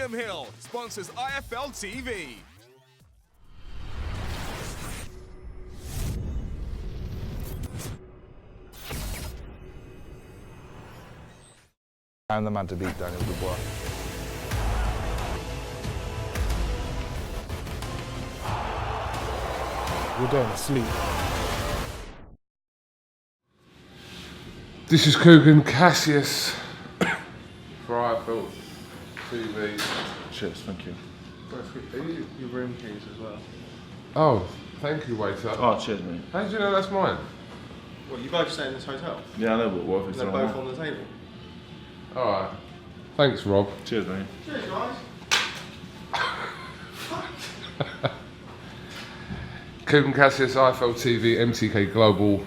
William Hill sponsors IFL TV. I'm the man to beat Daniel Dubois. You're going to sleep. This is KUGAN CASSIUS for IFL TV. Cheers, thank you. Are you your room keys as well? Oh, thank you, waiter. Oh, cheers, mate. How did you know that's mine? What, you both stay in this hotel? Yeah, I know, but what if it's They're the wrong both one? on the table? Alright. Thanks, Rob. Cheers, mate. Cheers, guys. KUGAN CASSIUS, IFL TV, MTK Global.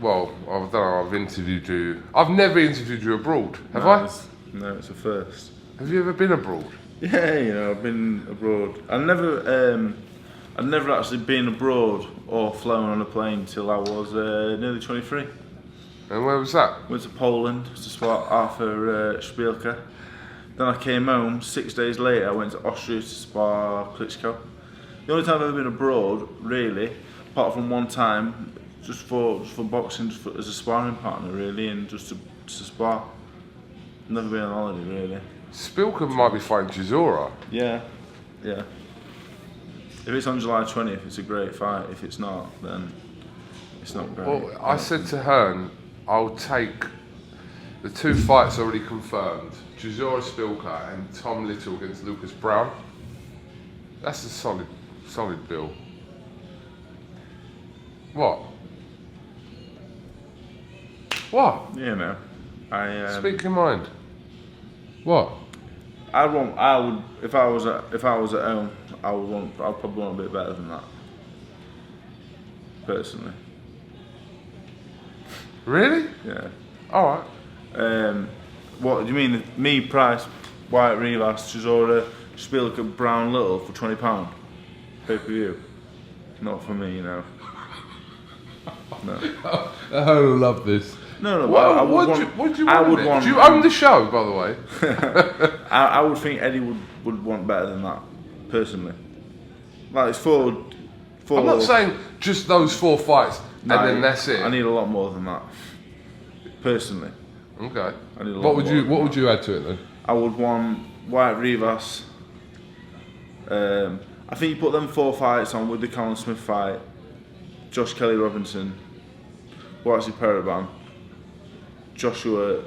Well, I don't know, I've interviewed you. I've never interviewed you abroad, have I? No, it's a first. Have you ever been abroad? Yeah, you know, I've been abroad. I'd never actually been abroad or flown on a plane till I was nearly 23. And where was that? Went to Poland to spot Arthur Spielke. Then I came home, 6 days later I went to Austria to spar Klitschko. The only time I've ever been abroad, really, apart from one time, just for boxing, as a sparring partner, really, and just to spar. Never been on holiday, really. Spielke might be fighting Chisora. Yeah, yeah. If it's on July 20th, it's a great fight. If it's not, then it's not great. Well, I said to Hearn, I'll take the two fights already confirmed, Chisora Spielke and Tom Little against Lucas Brown. That's a solid bill. What? What? You know, Speak your mind. What? I would, if I was at home, I'd probably want a bit better than that. Personally. Really? Yeah. Alright. What do you mean? Me, Price, Whyte, Rivas, Chisora, Spielke, Brown, Little for £20 pay-per-view? Not for me, you know. No. I love this. No, What do you want? Do you own the show, by the way? I would think Eddie would want better than that, personally. Like, it's four. I'm not saying just those 4 fights and then that's it. I need a lot more than that, personally. Okay. I need a lot What would more. you add to it then? I would want Whyte, Rivas. I think you put them 4 fights on with the Colin Smith fight, Josh Kelly Robinson, Waxy Periban, Joshua.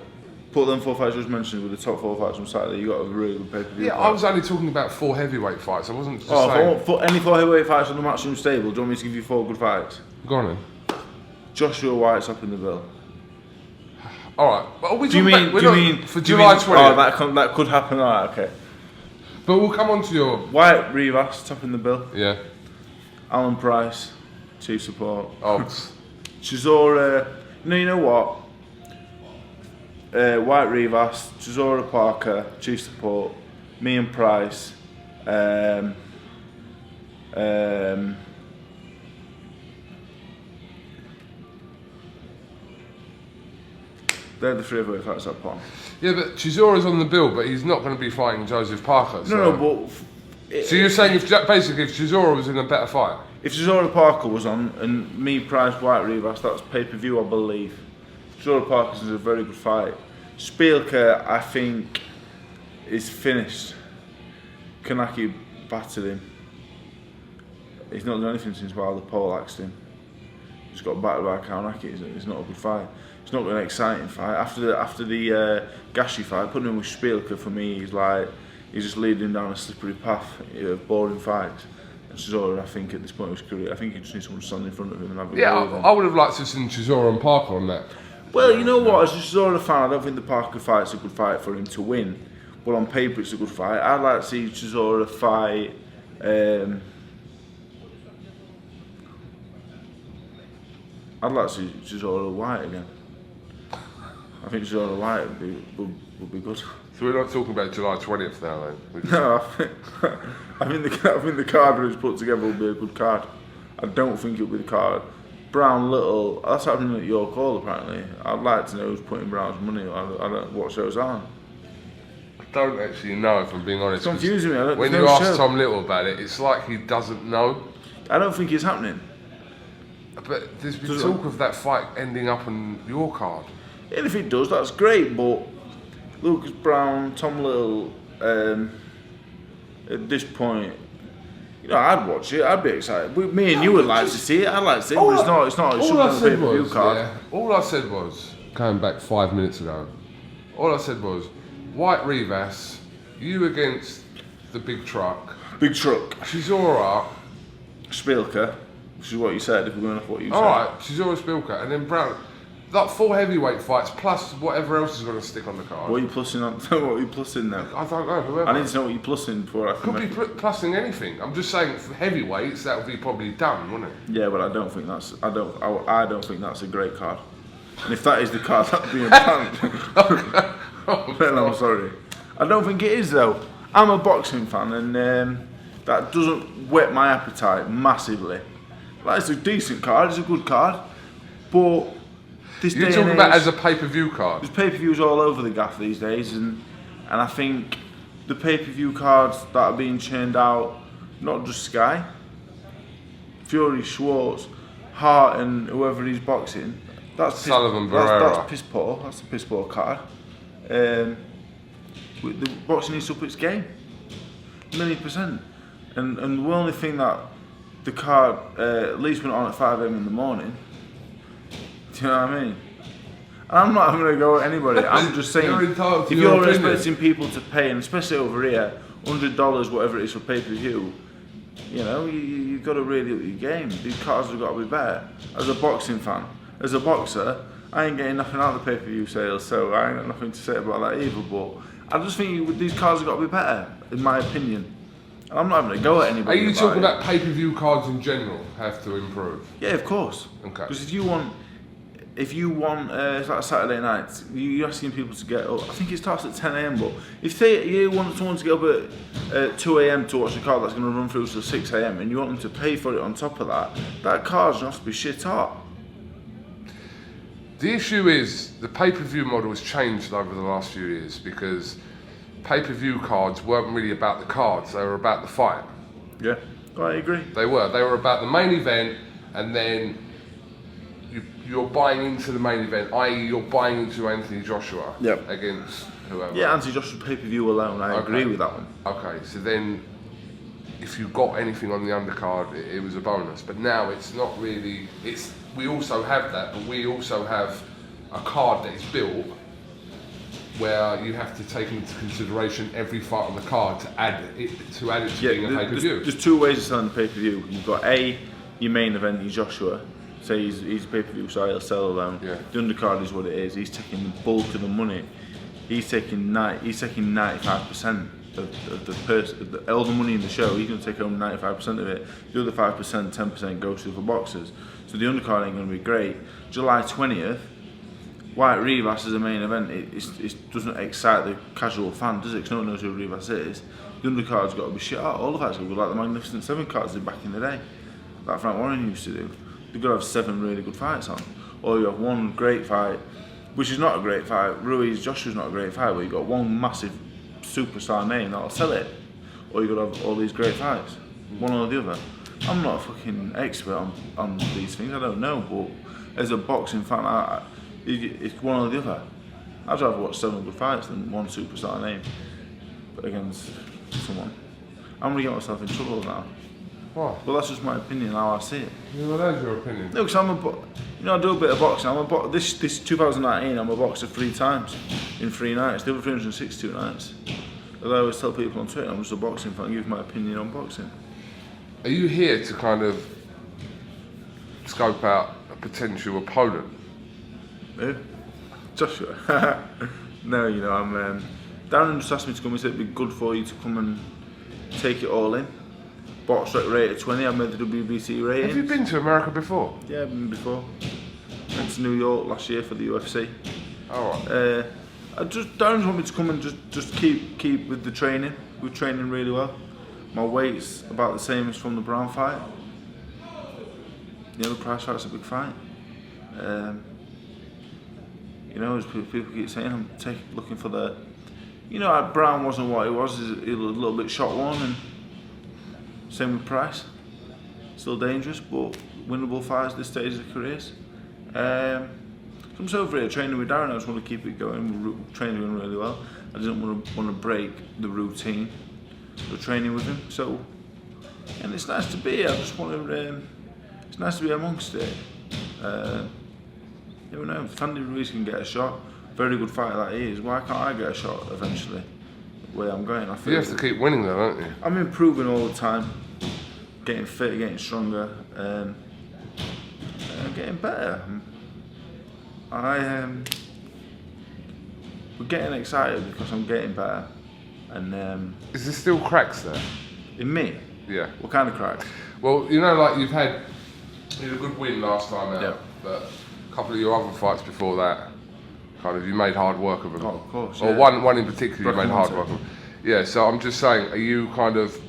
Put them 4 fights I just mentioned with the top 4 fights from Saturday. You got a really good pay-per-view. Yeah, fight. I was only talking about 4 heavyweight fights. I wasn't just If I saying. want any 4 heavyweight fights on the Matchroom stable, do you want me to give you 4 good fights? Go on then. Joshua White's up in the bill. All right. Well, Do you mean for July 20th? Oh, that could happen. All right, okay. But we'll come on to your Whyte, Rivas, top in the bill. yeah. Alan Price, chief support. Odds. Chisora. No, you know what? Whyte, Rivas, Chisora Parker, chief support. Me and Price. They're the 3 heavyweight fights I put on. Yeah, but Chisora's on the bill, but he's not going to be fighting Joseph Parker. So. No, but. So you're saying if Chisora was in a better fight? If Chisora Parker was on, and me, Price, Whyte, Rivas, that's pay-per-view, I believe. Chisora Parker's a very good fight. Spielke, I think, is finished. Kanaki battered him. He's not done anything since Wilder poleaxed him. He's got battered by Kanaki. It's not a good fight. It's not an exciting fight. After the Gashi fight, putting him with Spielke for me, he's just leading him down a slippery path of boring fights. And Chisora, I think, at this point of his career, I think he just needs someone to stand in front of him and have a go with him. I would have liked to have seen Chisora and Parker on that. Well, you know what, as a Chisora fan, I don't think the Parker fight's a good fight for him to win. But on paper, it's a good fight. I'd like to see Chisora fight. I'd like to see Chisora Whyte again. I think Chisora Whyte would be good. So we're not talking about July 20th now, then? No, I think the card that's put together will be a good card. I don't think it'll be the card. Brown, Little, that's happening at York Hall apparently. I'd like to know who's putting Brown's money on. I don't know what shows on. don't actually know, if I'm being honest. It's confusing me. When you ask Tom Little about it, it's like he doesn't know. I don't think it's happening. But there's been talk of that fight ending up on your card. And if it does, that's great. But Lucas Brown, Tom Little, at this point, you know, I'd watch it. I'd be excited. Me and you would like to see it. I'd like to see it, but it's not. It shouldn't be a pay-per-view card. Yeah, all I said was, going back 5 minutes ago, all I said was, Whyte Rivas, you against the big truck. Big truck. Chisora. Spielka, which is what you said, if we're going off what you said. Alright, Chisora Spielka, and then Brown. Like 4 heavyweight fights, plus whatever else is going to stick on the card. What are you plussing on? What are you plussing now? I don't know, whoever. I need to know what you're plussing before I can Could be plussing anything. I'm just saying, for heavyweights, that would be probably done, wouldn't it? Yeah, but I don't think that's. I don't think that's a great card. And if that is the card that's being planned, then I'm sorry. I don't think it is though. I'm a boxing fan, and that doesn't whet my appetite massively. Like, it's a decent card. It's a good card, but. You're talking about as a pay-per-view card? There's pay-per-views all over the gaff these days, and I think the pay-per-view cards that are being churned out, not just Sky, Fury, Schwartz, Hart, and whoever he's boxing, that's that's piss poor. That's a piss poor card. The boxing needs to up its game, 1,000,000%. And the only thing that the card at least went on at 5 AM in the morning. Do you know what I mean? And I'm not going to go at anybody. I'm just saying, if you're expecting people to pay, and especially over here, $100, whatever it is for pay-per-view, you know, you've got to really up your game. These cards have got to be better. As a boxing fan, as a boxer, I ain't getting nothing out of the pay-per-view sales, so I ain't got nothing to say about that either. But I just think these cards have got to be better, in my opinion. And I'm not having to go at anybody. Are you talking about pay-per-view cards in general have to improve? Yeah, of course. Okay. Because if you want it's like a Saturday night, you're asking people to get up. I think it starts at 10 AM, but if say you want someone to get up at 2 AM to watch a card that's going to run through till 6 AM, and you want them to pay for it on top of that card's going to have to be shit hot. The issue is the pay-per-view model has changed over the last few years, because pay-per-view cards weren't really about the cards, they were about the fight. Yeah, I agree. They were about the main event, and then you're buying into the main event, i.e. you're buying into Anthony Joshua against whoever. Yeah, Anthony Joshua pay-per-view alone, I agree with that one. Okay, so then if you got anything on the undercard, it was a bonus. But now it's not really, we also have that, but we also have a card that is built where you have to take into consideration every fight on the card to add it to being a pay-per-view. There's 2 ways of selling the pay-per-view. You've got your main event, is Joshua. Say he's pay-per-view, so he'll sell alone. Yeah. The undercard is what it is. He's taking the bulk of the money. He's taking 95% of all the money in the show. He's going to take home 95% of it. The other 5%, 10% goes to the boxers. So the undercard ain't going to be great. July 20th, Whyte Rivas is a main event. It doesn't excite the casual fan, does it? Because no one knows who Rivas is. The undercard's got to be shit out. All the fights will be like the Magnificent 7 cards did back in the day, like Frank Warren used to do. You've got to have 7 really good fights on. Or you have 1 great fight, which is not a great fight. Joshua's not a great fight, but you've got 1 massive superstar name that'll sell it. Or you've got to have all these great fights, one or the other. I'm not a fucking expert on these things, I don't know, but as a boxing fan, it's one or the other. I'd rather watch 7 good fights than 1 superstar name against someone. I'm going to get myself in trouble now. Why? Well, that's just my opinion, how I see it. Yeah, well, that's your opinion. No, because I do a bit of boxing. This 2019, I'm a boxer 3 times in 3 nights. The other 362 nights. As I always tell people on Twitter, I'm just a boxing fan. Give my opinion on boxing. Are you here to kind of scope out a potential opponent? Who? Joshua. No, you know, Darren just asked me to come and say it'd be good for you to come and take it all in. Box rated 20, I made the WBC rating. Have you been to America before? Yeah, I've been before. Went to New York last year for the UFC. Alright. Darren's want me to come and just keep with the training. We're training really well. My weight's about the same as from the Brown fight. The prize fight's a big fight. You know, as people keep saying, I'm looking for the you know, like Brown wasn't what he was. He was a little bit shot one, and same with Price. Still dangerous, but winnable fights at this stage of their careers. So I'm so over here training with Darren. I just want to keep it going. Training going really well. I didn't want to break the routine of training with him. So, and it's nice to be here. I just want to. It's nice to be amongst it. You never know. If Andy Ruiz can get a shot, very good fighter that he is. Why can't I get a shot eventually? The way I'm going, I feel. You have to keep winning, though, don't you? I'm improving all the time, getting fit, getting stronger, getting better. We're getting excited because I'm getting better. And is there still cracks there? in me, Yeah. what kind of cracks? Well, you know, like you had a good win last time out, Yeah. but a couple of your other fights before that, kind of, you made hard work of them. Oh, of course. Or yeah. one in particular, you made hard work of them. Yeah. So I'm just saying, are you kind of?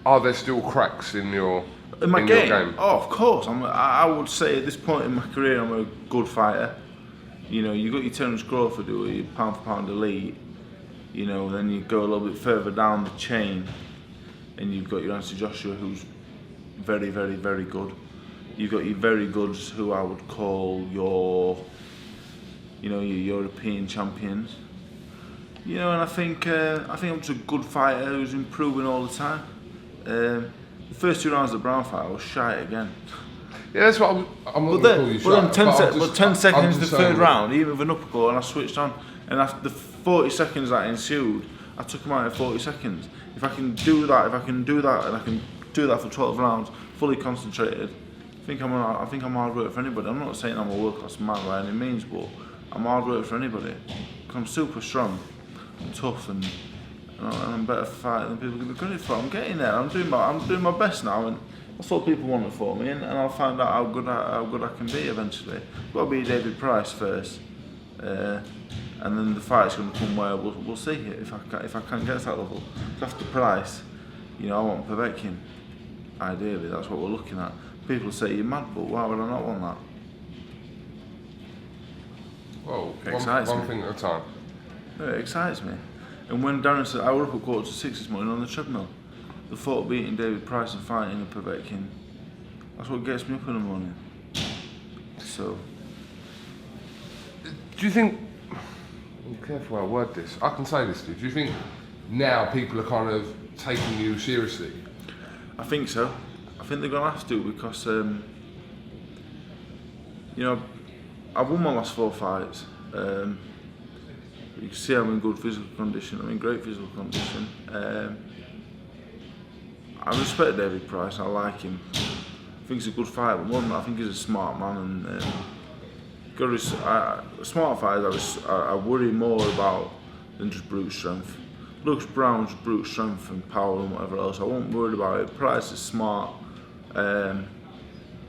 Are there still cracks in your In my your game? Oh, of course. I would say at this point in my career, I'm a good fighter. You know, you got your Terence Crawford, who are your pound for pound elite. You know, then you go a little bit further down the chain, and you've got your Anthony Joshua, who's very, very, very good. You've got your very goods, who I would call your European champions. You know, and I think I'm just a good fighter who's improving all the time. The first 2 rounds of the Brown fight, I was shy again. Yeah, that's what I'm not going to call you But shy. then 10 seconds in the third saying, round, even with an uppercut, and I switched on. And after the 40 seconds that ensued, I took him out in 40 seconds. If I can do that, and I can do that for 12 rounds, fully concentrated, I think I'm hard work for anybody. I'm not saying I'm a world-class man by any means, but I'm hard work for anybody. Because I'm super strong, and tough, and I'm a better fighter than people give me credit for. I'm getting there. I'm doing my best now, and that's what people want it for me, and I'll find out how good I can be eventually. I've got to be David Price first, and then the fight's going to come where we'll see if I can get to that level. After Price, you know, I want Povetkin. Ideally, that's what we're looking at. People say you're mad, but why would I not want that? Well, one thing at a time. It excites me. And when Darren said, I was up at 5:45 this morning on the treadmill, the thought of beating David Price and fighting a Povetkin, that's what gets me up in the morning. So. Do you think, be careful how I word this, I can say this to you, do you think now people are kind of taking you seriously? I think so. I think they're going to have to because, you know, I've won my last 4 fights. You can see I'm in good physical condition. I'm in great physical condition. I respect David Price. I like him. I think he's a good fighter. But more than that, I think he's a smart man. And smart fighters, I worry more about than just brute strength. Lucas Brown's brute strength and power and whatever else. I won't worry about it. Price is smart. Got a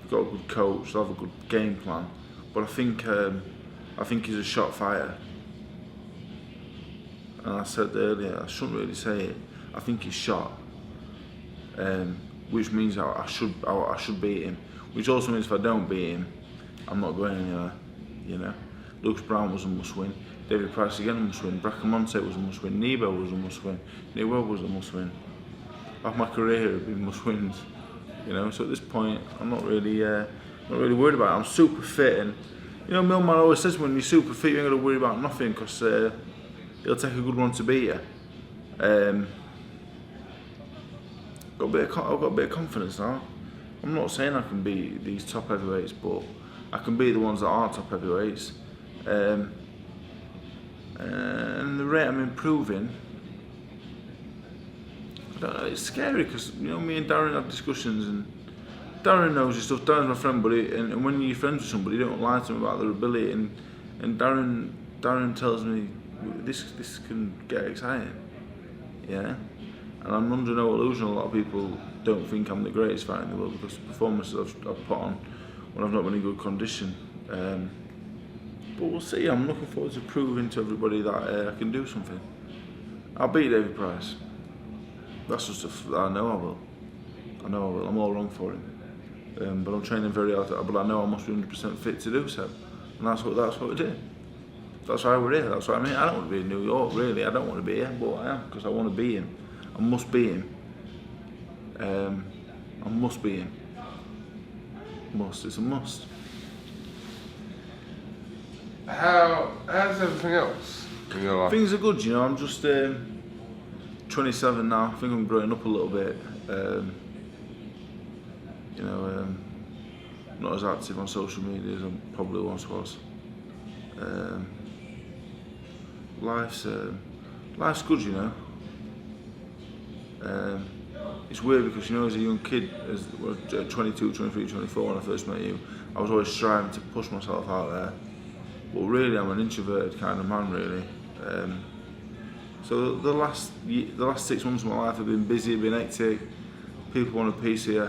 good coach. Have a good game plan. But I think he's a shot fighter. And I said earlier, I shouldn't really say it. I think he's shot, which means I should beat him. Which also means if I don't beat him, I'm not going anywhere. You know, Lucas Brown was a must-win. David Price again a must-win. Bracamonte was a must-win. Nebo was a must-win. Nebo was a must-win. Half my career have been must-wins. You know, so at this point, I'm not really worried about it. I'm super fit, and you know, Millman always says when you're super fit, you ain't got to worry about nothing because it'll take a good one to beat you. I've got a bit of confidence now. I'm not saying I can beat these top heavyweights, but I can beat the ones that aren't top heavyweights. And the rate I'm improving, I don't know, it's scary because you know me and Darren have discussions, and Darren knows his stuff. Darren's my friend, and when you're friends with somebody, you don't lie to them about their ability. And Darren tells me this can get exciting, yeah. And I'm under no illusion a lot of people don't think I'm the greatest fighter in the world because the performances I've put on when I've not been in good condition. But we'll see. I'm looking forward to proving to everybody that I can do something. I'll beat David Price. That's just I know I will. I'm all wrong for him. But I'm training very hard. But I know I must be 100% fit to do so. And that's what we do. That's why we're here. That's what I mean. I don't want to be in New York, really. I don't want to be here, but I am because I want to be him. I must be him. I must be him. Must. It's a must. How's everything else in your life? Things are good, you know. I'm just 27 now. I think I'm growing up a little bit. You know, not as active on social media as I probably once was. Life's good, you know. It's weird because, you know, as a young kid, as 22, 23, 24 when I first met you, I was always striving to push myself out there. But really, I'm an introverted kind of man, really. So the last 6 months of my life have been busy, been hectic. People want a piece of you.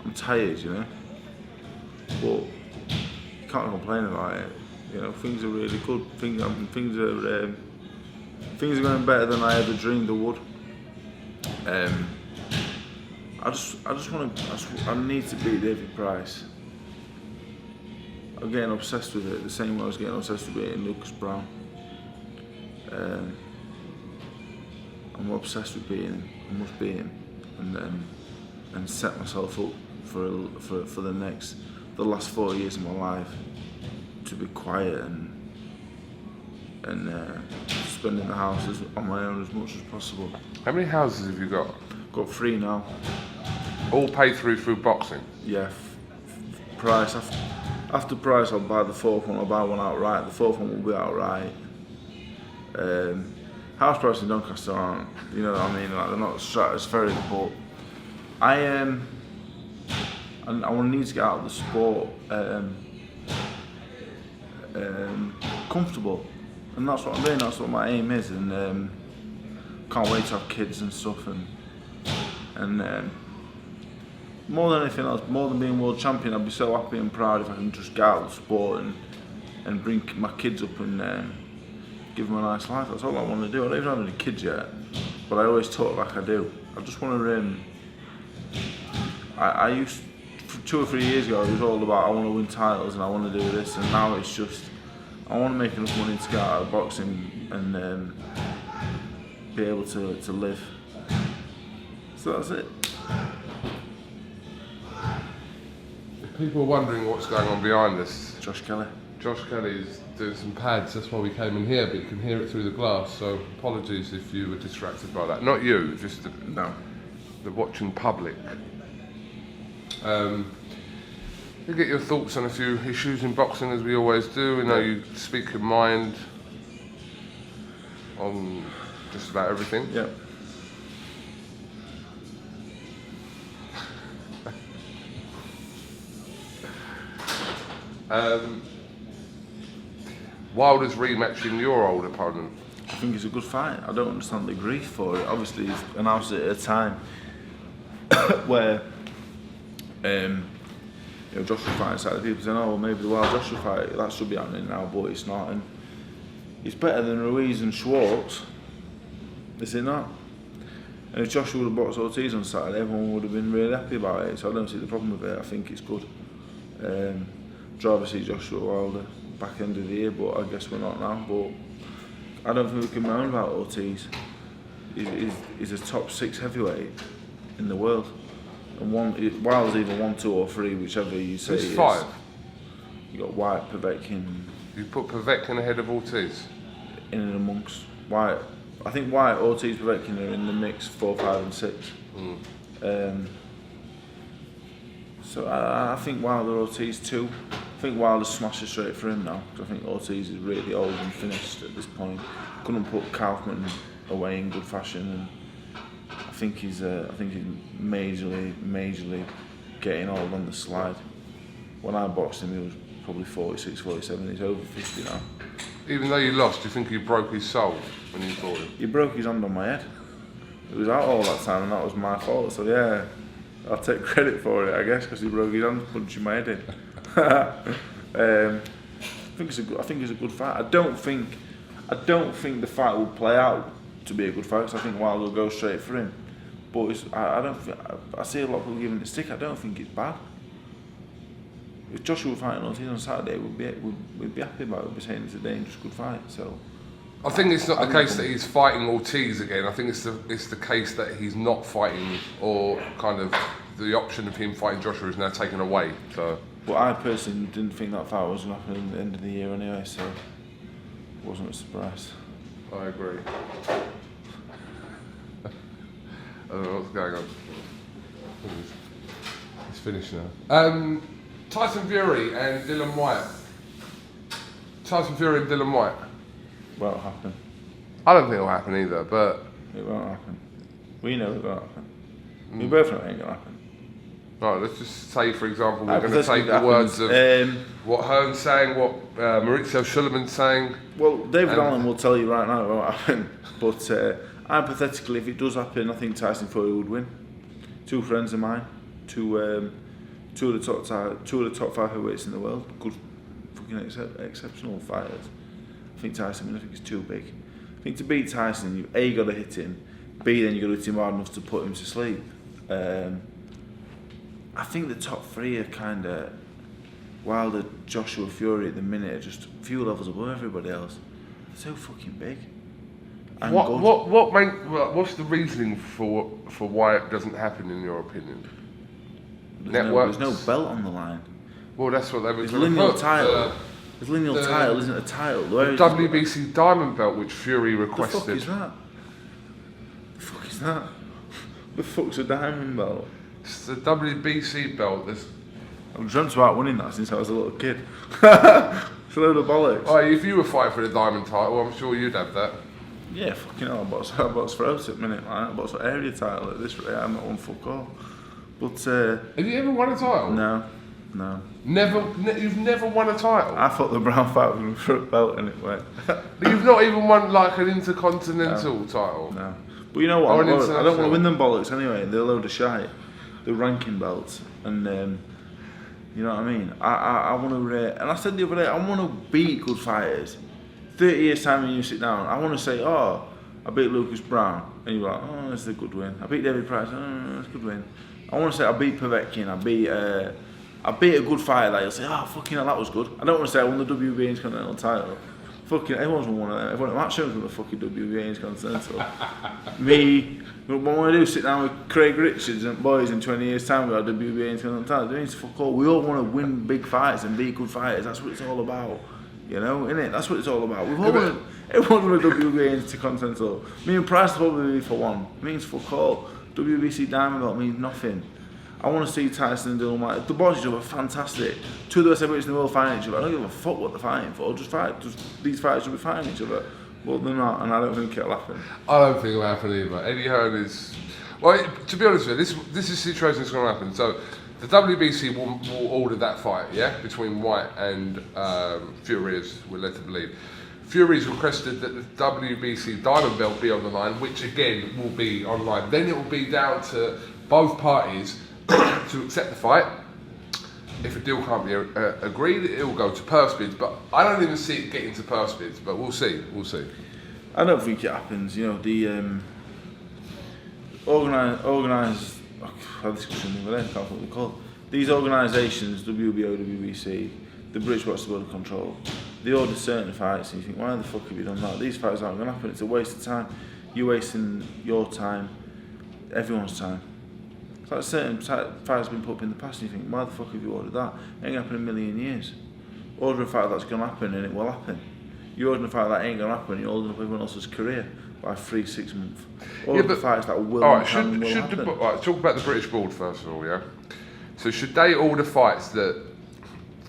I'm tired, you know. But you can't complain about it. You know, things are really good. Things are going better than I ever dreamed they would. I need to beat David Price. I'm getting obsessed with it the same way I was getting obsessed with beating Lucas Brown. I'm obsessed with beating him. I must beat him, and set myself up for the last 4 years of my life to be quiet and spend in the house on my own as much as possible. How many houses have you got? Got 3 now. All paid through boxing? Yeah. Price. After Price, I'll buy the 4th one. I'll buy one outright. The 4th one will be outright. House prices in Doncaster aren't, you know what I mean? Like, they're not stratospheric, but I want to need to get out of the sport comfortable, and that's what I'm doing. That's what my aim is, and can't wait to have kids and stuff, and more than anything else, more than being world champion, I'd be so happy and proud if I can just get out of the sport and bring my kids up and give them a nice life. That's all I want to do. I don't even have any kids yet, but I always talk like I do. I just want to. I used 2 or 3 years ago. It was all about I want to win titles and I want to do this, and now it's just I want to make enough money to get out of boxing and be able to live. So that's it. People are wondering what's going on behind us. Josh Kelly. Josh Kelly is doing some pads, that's why we came in here, but you can hear it through the glass, so apologies if you were distracted by that. Not you, just the watching public. You get your thoughts on a few issues in boxing, as we always do. We know you speak your mind on just about everything. Yeah. Wilder's rematching your old opponent. I think it's a good fight. I don't understand the grief for it. Obviously, he's announced it at a time where Joshua fight inside, people saying, "Oh, well, maybe the Wilder Joshua fight that should be happening now," but it's not. And it's better than Ruiz and Schwartz, is it not? And if Joshua would have boxed Ortiz on Saturday, everyone would have been really happy about it. So I don't see the problem with it. I think it's good. Drive to see Joshua Wilder back end of the year, but I guess we're not now. But I don't think we can moan about Ortiz. He's a top 6 heavyweight in the world, and Wilder's either 1, 2, or 3, whichever you say. Who's 5? You got Whyte, Povetkin. You put Povetkin ahead of Ortiz? In and amongst Whyte. I think Whyte, Ortiz, Povetkin are in the mix 4, 5, and 6. So I think Wilder Ortiz too. I think Wilder's smashed it straight for him now, because I think Ortiz is really old and finished at this point. Couldn't put Kaufman away in good fashion, and I think he's majorly getting old on the slide. When I boxed him, he was probably 46, 47. He's over 50 now. Even though you lost, do you think you broke his soul when you fought him? He broke his hand on my head. It was out all that time, and that was my fault. So yeah, I'll take credit for it, I guess, because he broke his hand punching my head in. I think it's a good fight. I don't think the fight will play out to be a good fight, because I think Wilder will go straight for him. But I see a lot of people giving it a stick. I don't think it's bad. if Joshua were fighting Ortiz on Saturday, we'd be happy about it. We'd be saying it's a dangerous, good fight. So I think it's not the case that he's fighting Ortiz again. I think it's the case that he's not fighting, or kind of the option of him fighting Joshua is now taken away. So, but I personally didn't think that fight was going to happen at the end of the year anyway, so it wasn't a surprise. I agree. I don't know what's going on. It's finished now. Tyson Fury and Dylan Whyte. Tyson Fury and Dylan Whyte. Won't happen. I don't think it'll happen either, but It won't happen. We know it won't happen. We both know it ain't going to happen. right, let's just say, for example, we're I going to take the words of what Hearn's saying, what Maurizio Sullivan's saying. Well, David Allen will tell you right now it won't happen. But hypothetically, if it does happen, I think Tyson Fury would win. Two friends of mine, two of the top 5 heavyweights in the world, good, fucking exceptional fighters. I think Tyson, I think he's too big. I think to beat Tyson, you A, got to hit him, B, then you got to hit him hard enough to put him to sleep. I think the top 3 are kind of Wilder, Joshua, Fury at the minute are just a few levels above everybody else. They're so fucking big. And What's the reasoning for why it doesn't happen in your opinion? There's no belt on the line. Well, that's what they were There's going to lineal put. title. There's lineal title isn't a title. The WBC Diamond Belt, which Fury requested. The fuck is that? The fuck is that? The fuck's a diamond belt? It's the WBC belt. I've dreamt about winning that since I was a little kid. It's a load of bollocks. Oh, if you were fighting for the Diamond title, I'm sure you'd have that. Yeah, fucking hell, I box throat at the minute, man. I box for area title at this rate. I'm not one fuck all. But have you ever won a title? No. You've never won a title. I thought the Brown fight was going to for a belt and it went. You've not even won like an intercontinental title. No. But you know what? I don't want to win them bollocks anyway. They're a load of shite. The ranking belts, and you know what I mean. I want to, and I said the other day, I want to beat good fighters. 30 years time when you sit down, I want to say, oh, I beat Lucas Brown, and you're like, oh, that's a good win. I beat David Price, oh, that's a good win. I want to say I beat Povetkin, I beat a good fighter that you'll say, oh, fucking hell, that was good. I don't want to say I won the WBA Intercontinental title. Fucking, everyone's won one of them. Everyone at Matt Jones won the fucking WBA Intercontinental. Me, what I want to do is sit down with Craig Richards and boys in 20 years' time with our WBA Intercontinental title. It means fuck all. We all want to win big fights and be good fighters. That's what it's all about. You know, innit? That's what it's all about. Everyone's won a WBA Intercontinental. Me and Price will probably be for one. It means fuck all. WBC Diamond Belt means nothing. I want to see Tyson and Dylan Whyte. The boys are fantastic. Two of the best heavyweights in the world fighting each other. I don't give a fuck what they're fighting for. Just fight. These fighters should be fighting each other. But they're not, and I don't think it'll happen. I don't think it'll happen either. Eddie Hearn is... Well, to be honest with you, this is a situation that's going to happen. So, the WBC will order that fight, yeah? Between Whyte and Fury, as we're led to believe. Fury's requested that the WBC Diamond Belt be on the line, which again will be online. Then it will be down to both parties to accept the fight. If a deal can't be agreed, it will go to purse bids. But I don't even see it getting to purse bids. But we'll see. We'll see. I don't think it happens. You know, the organised. I had this discussion the other day. I can't remember what they're called. These organisations, WBO, WBC, the British Boxing Board of Control, they order certain fights, and you think, why the fuck have you done that? These fights aren't going to happen. It's a waste of time. You're wasting your time, everyone's time. It's like certain fights have been put up in the past, and you think, why the fuck have you ordered that? It ain't going to happen in a million years. Order a fight that's going to happen, and it will happen. You're ordering a fight that ain't going to happen, you're ordering up everyone else's career by 3-6 months. Order the fights that will happen. Talk about the British board first of all, yeah? So should they order fights that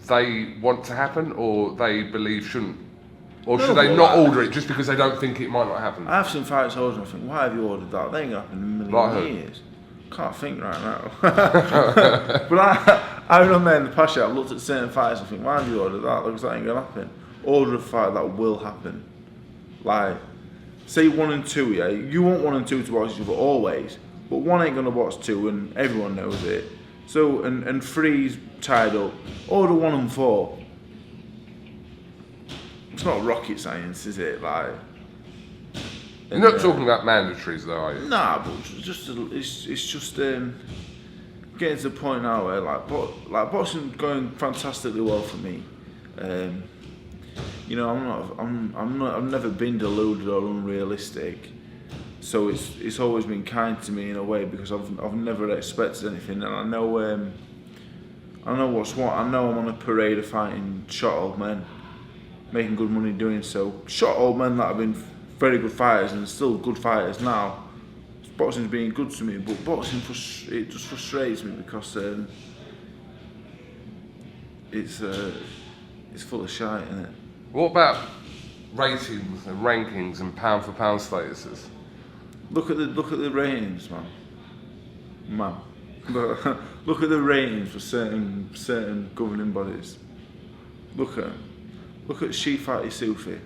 they want to happen or they believe shouldn't? Or should they not order it just because they don't think it might not happen? I've seen fights ordered and I think, why have you ordered that? They ain't going to happen in a million years. Can't think right now. But I remember in the past year, I've looked at certain fights and think, why have you ordered that? Because that ain't going to happen. Order a fight that will happen. Like, say 1 and 2, yeah? You want 1 and 2 to watch each other always. But 1 ain't going to watch 2 and everyone knows it. So, and 3's tied up. Order 1 and 4. It's not rocket science, is it? Like, you're not talking about mandatories, though, are you? Nah, but it's just getting to the point now where like boxing's going fantastically well for me. You know, I've never been deluded or unrealistic. So it's always been kind to me in a way because I've never expected anything, and I know what's what. I know I'm on a parade of fighting shot old men, making good money doing so. Shot old men that have been very good fighters and still good fighters now. Boxing's being good to me, but boxing it just frustrates me because it's full of shite, isn't it? What about ratings and rankings and pound for pound statuses? Look at the ratings, man. Look at the ratings for certain governing bodies. Look at Shifati Sufi.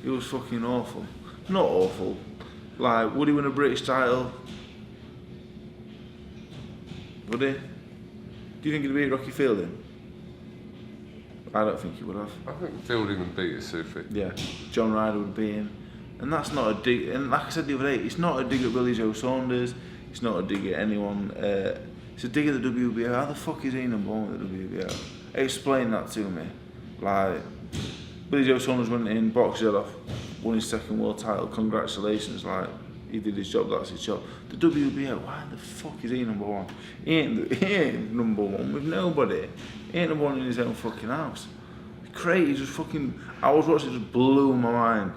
He was fucking awful. Not awful. Like, would he win a British title? Would he? Do you think he'd beat Rocky Fielding? I don't think he would have. I think Fielding would beat Sufi. Yeah, John Ryder would beat him. And that's not a dig, and like I said the other day, it's not a dig at Billy Joe Saunders, it's not a dig at anyone, it's a dig at the WBO. How the fuck is he number one with the WBO? Explain that to me. Like, Billy Joe Saunders went in, boxed it off, won his second world title, congratulations, like, he did his job, that's his job. The WBO, why the fuck is he number one? He ain't number one with nobody. He ain't number one in his own fucking house. Crazy, just fucking, I was watching, it just blew my mind.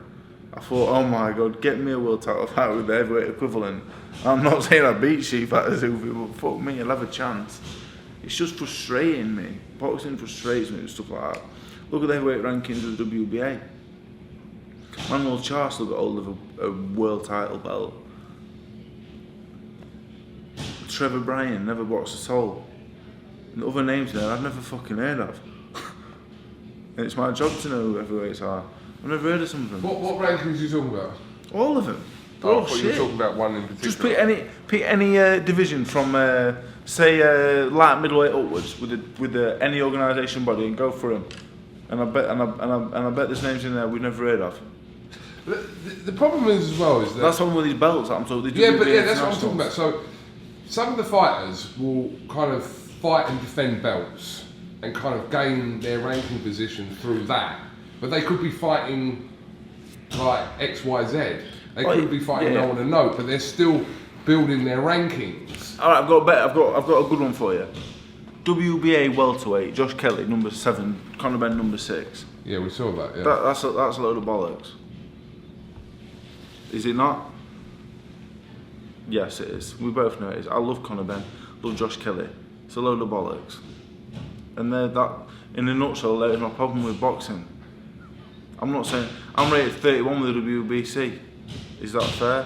I thought, oh my god, get me a world title fight with the heavyweight equivalent. I'm not saying I beat Shifati Sufi, but fuck me, I'll have a chance. It's just frustrating me. Boxing frustrates me and stuff like that. Look at the heavyweight rankings of the WBA. Manuel Charles still got hold of a world title belt. Trevor Bryan never boxed a soul. And other names there I've never fucking heard of. And it's my job to know who heavyweights are. I've never heard of some of them. What rankings are you talking about? All of them. They're I all thought shit. you were talking about one in particular. Just pick any division from say light middleweight upwards with any organisation body and go through them. And I bet there's names in there we've never heard of. The problem is as well is that that's one with these belts. I'm told. That's what I'm talking about. So some of the fighters will kind of fight and defend belts and kind of gain their ranking position through that. But they could be fighting like X, Y, Z. They could be fighting no one to know, but they're still building their rankings. All right, I've got a good one for you. WBA welterweight, Josh Kelly, number 7, Conor Benn, number 6. Yeah, we saw that. Yeah. That's a load of bollocks. Is it not? Yes, it is. We both know it is. I love Conor Benn, love Josh Kelly. It's a load of bollocks. And that, in a nutshell, that is my problem with boxing. I'm not saying I'm rated 31 with the WBC. Is that fair?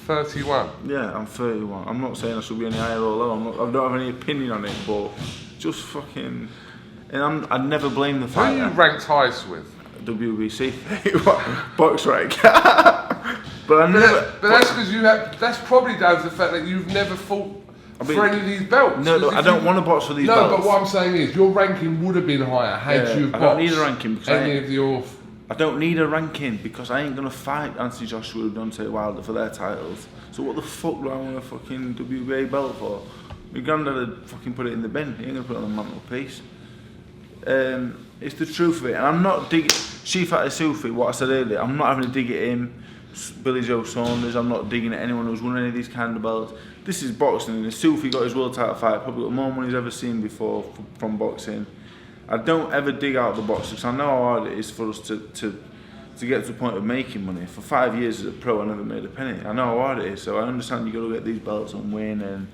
31. Yeah, I'm 31. I'm not saying I should be any higher or lower. I don't have any opinion on it, but just fucking. And I'd never blame the fighter. Who are you ranked highest with? WBC, box rank. But that's because you have. That's probably down to the fact that you've never fought for any of these belts. No, I don't want to box for these belts. No, but what I'm saying is your ranking would have been higher had you boxed. I don't need a ranking because I don't need a ranking because I ain't gonna fight Anthony Joshua or Deontay Wilder for their titles. So what the fuck do I want a fucking WBA belt for? My granddad would fucking put it in the bin. He ain't gonna put it on the mantelpiece. It's the truth of it, and I'm not digging Shifati Sufi. What I said earlier, I'm not having a dig at him. Billy Joe Saunders. I'm not digging at anyone who's won any of these kind of belts. This is boxing, and Sufi got his world title fight. Probably got more money he's ever seen before from boxing. I don't ever dig out the box because I know how hard it is for us to get to the point of making money. For 5 years as a pro, I never made a penny. I know how hard it is, so I understand you got to get these belts and win and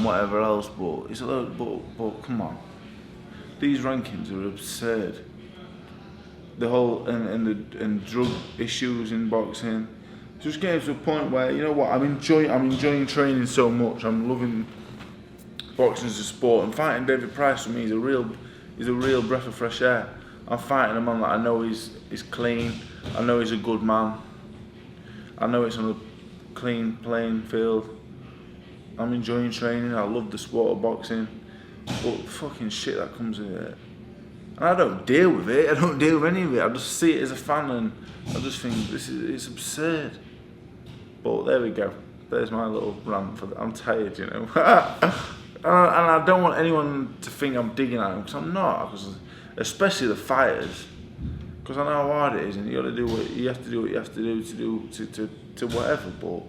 whatever else. But it's a lot. But come on, these rankings are absurd. The whole and drug issues in boxing. Just getting to a point where, you know what, I'm enjoying training so much. I'm loving boxing as a sport, and fighting David Price for me is a real breath of fresh air. I'm fighting a man that I know is clean. I know he's a good man. I know it's on a clean playing field. I'm enjoying training. I love the sport of boxing, but fucking shit that comes with it. And I don't deal with it. I don't deal with any of it. I just see it as a fan, and I just think it's absurd. But there we go. there's my little rant for that. I'm tired, you know. And I don't want anyone to think I'm digging at them, because I'm not. Because especially the fighters, because I know how hard it is, and you got to do what you have to do. What you have to do to whatever. But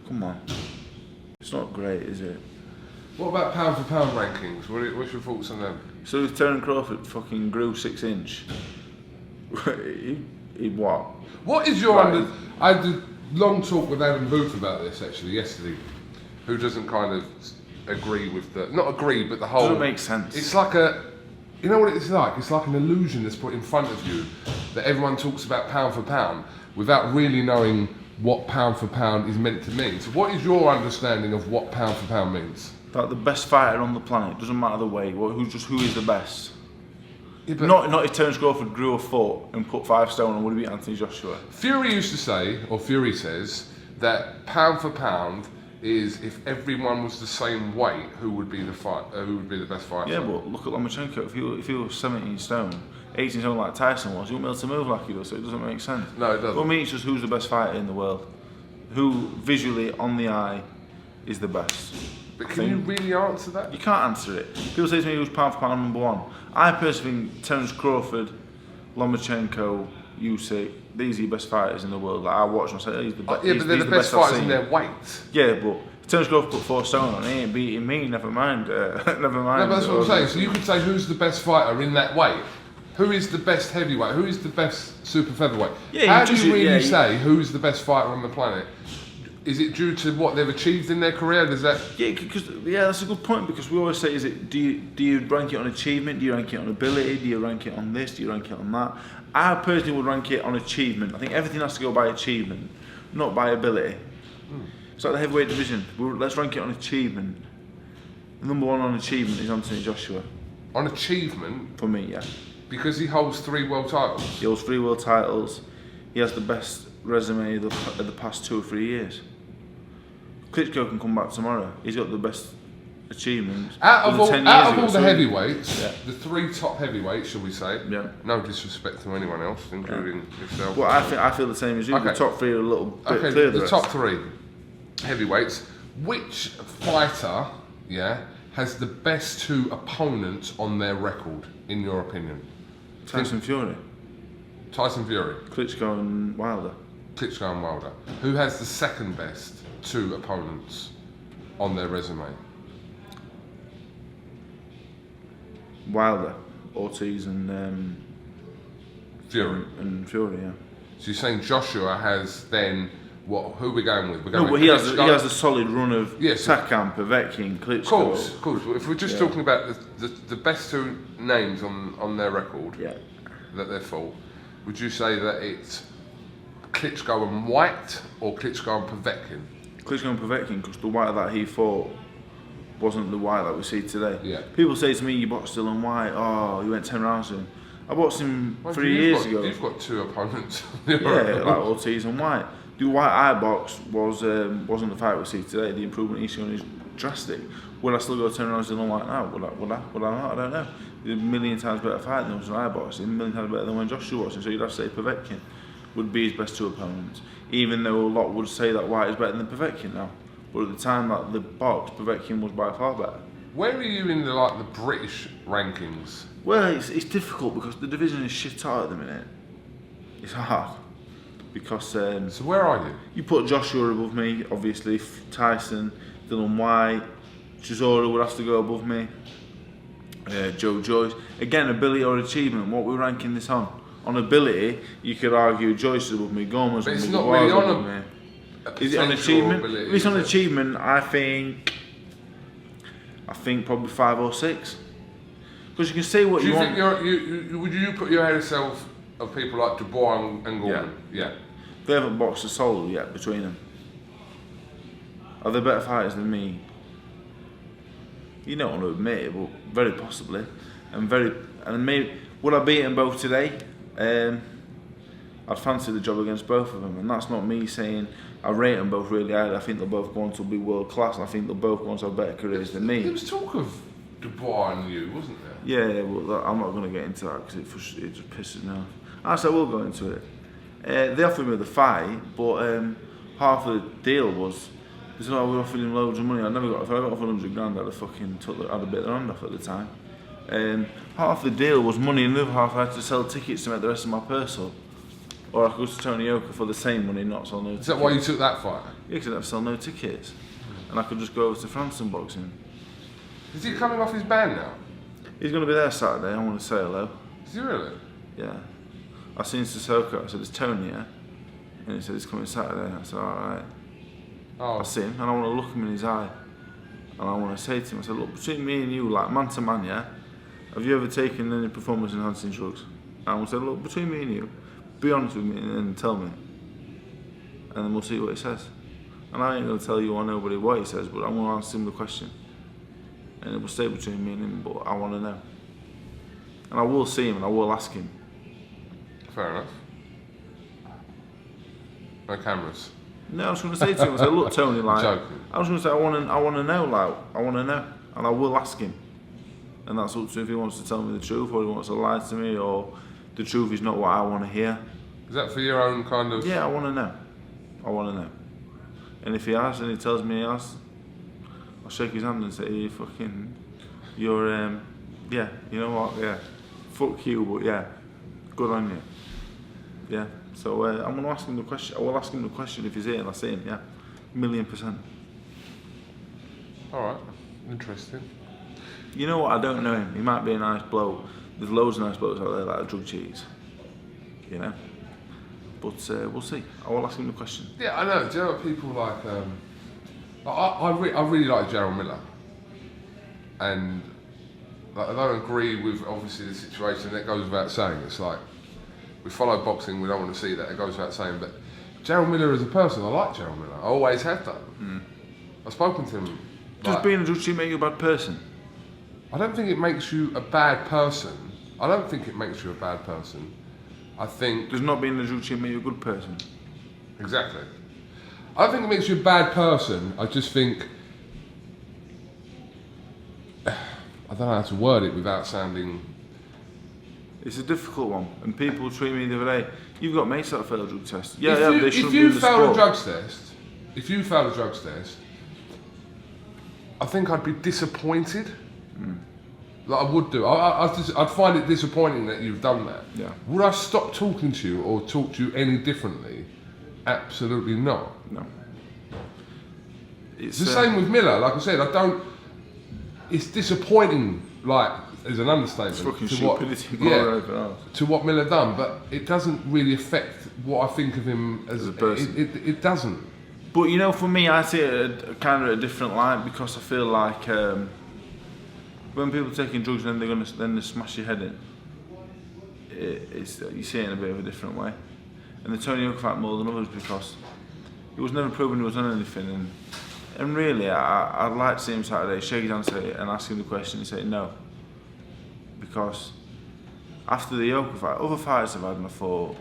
come on, it's not great, is it? What about pound for pound rankings? What's your thoughts on them? So if Terence Crawford fucking grew 6 inch, he what? What is your I had a long talk with Adam Booth about this actually yesterday, who doesn't kind of agree with not agree, but the whole. Doesn't make sense. It's like you know what it's like? It's like an illusion that's put in front of you that everyone talks about pound for pound without really knowing what pound for pound is meant to mean. So what is your understanding of what pound for pound means? Like the best fighter on the planet, doesn't matter the weight. Who is the best? Yeah, not if Terence Crawford grew a foot and put 5 stone and would have beat Anthony Joshua. Fury used to say, or Fury says, that pound for pound is if everyone was the same weight, who would be the best fighter? Yeah, but look at Lomachenko. If he was 17 stone, 18 stone like Tyson was, he wouldn't be able to move like he does. So it doesn't make sense. No, it doesn't. For me, it's just who's the best fighter in the world, who visually on the eye is the best. But can you really answer that? You can't answer it. People say to me who's pound for pound number 1. I personally think Terence Crawford, Lomachenko, Usyk, these are the best fighters in the world. Like, I watch them and say, he's the best. Yeah, but they're the best fighters in their weight. Yeah, but if Terence Crawford put 4 stone on, he ain't beating me. Never mind. Never mind. No, but that's what I'm saying. So you could say who's the best fighter in that weight? Who is the best heavyweight? Who is the best super featherweight? Yeah, how do you really say who's the best fighter on the planet? Is it due to what they've achieved in their career? Does that? Yeah, that's a good point, because we always say, do you rank it on achievement? Do you rank it on ability? Do you rank it on this? Do you rank it on that? I personally would rank it on achievement. I think everything has to go by achievement, not by ability. It's like the heavyweight division. Let's rank it on achievement. Number 1 on achievement is Anthony Joshua. On achievement? For me, yeah. Because he holds 3 world titles. He holds 3 world titles. He has the best resume of the past 2 or 3 years. Klitschko can come back tomorrow. He's got the best achievements. Out of all the heavyweights, yeah. the 3 top heavyweights, shall we say? Yeah. No disrespect to anyone else, including yourself. Well, I feel the same as you. Okay. The top 3 are a little bit clear. The top 3 heavyweights. Which fighter, has the best 2 opponents on their record, in your opinion? Tyson Fury. Tyson Fury. Klitschko and Wilder. Klitschko and Wilder. Who has the second best 2 opponents on their resume? Wilder, Ortiz and Fury. And Fury, yeah. So you're saying Joshua has then what? Who are we going with? No, but he has a solid run of Sakhan, Povetkin, Klitschko. Of course. If we're just talking about the best 2 names on their record that they've fought, would you say that it's Klitschko and Whyte or Klitschko and Povetkin? Klitschko and Povetkin, because the Whyte that he fought wasn't the Whyte that we see today. Yeah. People say to me, you boxed Dylan Whyte, oh, you went 10 rounds with him. I boxed him 3 years ago. You've got 2 opponents. Like Ortiz and Whyte. The Whyte I boxed wasn't the fight we see today. The improvement he's shown is drastic. Would I still go 10 rounds with Dylan Whyte now? Would I not? I don't know. He's a million times better fight than when I boxed him, a million times better than when Joshua boxed him. So you'd have to say Povetkin would be his best 2 opponents. Even though a lot would say that Whyte is better than Povetkin now. But at the time that the box, Povetkin was by far better. Where are you in the British rankings? Well, it's difficult because the division is shit hard at the minute. It's hard. Because so where are you? You put Joshua above me, obviously. Tyson, Dylan Whyte, Chisora would have to go above me. Joe Joyce. Again, ability or achievement. What we're ranking this on? On ability, you could argue Joyce is above me, Gomez above me. But it's not really on me. Is it on achievement? Ability, if it's on achievement, I think probably 5 or 6. Because you can say what you want. Would you put your head yourself of people like Dubois and Gordon? Yeah. They haven't boxed a solo yet between them. Are they better fighters than me? You don't want to admit it, but very possibly. And maybe would I beat them both today? I'd fancy the job against both of them, and that's not me saying I rate them both really highly. I think they're both going to be world class, and I think they're both going to have better careers than me. There was talk of Dubois and you, wasn't there? Yeah, well, I'm not going to get into that because it just pisses me off. I said we'll go into it. They offered me the fight, but half of the deal was, they said, oh, we offered him loads of money. If I got offered 100 grand, I'd have fucking had a bit of their hand off at the time. Half the deal was money, and the other half I had to sell tickets to make the rest of my purse up. Or I could go to Tony Yoka for the same money, not sell no tickets. Is that why you took that fight? Yeah, because I didn't have to sell no tickets. And I could just go over to France and boxing. Is he coming off his ban now? He's going to be there Saturday. I want to say hello. Is he really? Yeah. I seen Sissoko. I said, it's Tony, yeah? And he said, he's coming Saturday. I said, alright. Oh. I see him, and I want to look him in his eye. And I want to say to him, I said, look, between me and you, like man to man, yeah? Have you ever taken any performance enhancing drugs? And I want to say, look, between me and you, be honest with me and tell me. And then we'll see what he says. And I ain't going to tell you or nobody what he says, but I'm going to answer him the question. And it will stay between me and him, but I want to know. And I will see him and I will ask him. Fair enough. No cameras. No, I was going to say to him, I said, look, Tony, like, Joking. I was going to say, I want to know, like, I want to know. And I will ask him. And that's up to him if he wants to tell me the truth or he wants to lie to me or the truth is not what I want to hear. Is that for your own kind of... Yeah, I want to know. I want to know. And if he has and he tells me he has, I'll shake his hand and say, you fucking, you're, yeah, you know what, yeah, fuck you, but yeah, good on you. Yeah, so I'm going to ask him the question. I will ask him the question if he's here and I see him, yeah, 1,000,000%. Alright, interesting. You know what, I don't know him. He might be a nice bloke. There's loads of nice blokes out there that are drug cheats, you know. But we'll see. I will ask him the question. Yeah, I know. Do you know what people like? I really like Gerald Miller, and like, I don't agree with obviously the situation. That goes without saying. It's like we follow boxing. We don't want to see that. It goes without saying. But Gerald Miller as a person, I like Gerald Miller. I always have done. I've spoken to him. Does being a drug cheat make you a bad person? I don't think it makes you a bad person. I don't think it makes you a bad person. I think... Does not being a drug cheat make you a good person? Exactly. I don't think it makes you a bad person. I just think... I don't know how to word it without sounding... It's a difficult one. And people treat me the other day, you've got mates that fail a drug test. Yeah, they shouldn't if be you in the fail sport. a drugs test, if you fail a drugs test, I think I'd be disappointed. Like I would do. I'd find it disappointing that you've done that. Yeah. Would I stop talking to you or talk to you any differently? Absolutely not. No. It's the same with Miller. Like I said, I don't. It's disappointing. Like as an understatement. It's fucking to stupidity. to what Miller done, but it doesn't really affect what I think of him as a person. It doesn't. But you know, for me, I see it kind of a different light because I feel like when people are taking drugs and then they smash your head in, you see it in a bit of a different way. And the Tony Yoka fight more than others because he was never proven he was on anything. And really, I'd like to see him Saturday, shake his hand and ask him the question and say no. Because after the Yoka fight, other fights I've had and I thought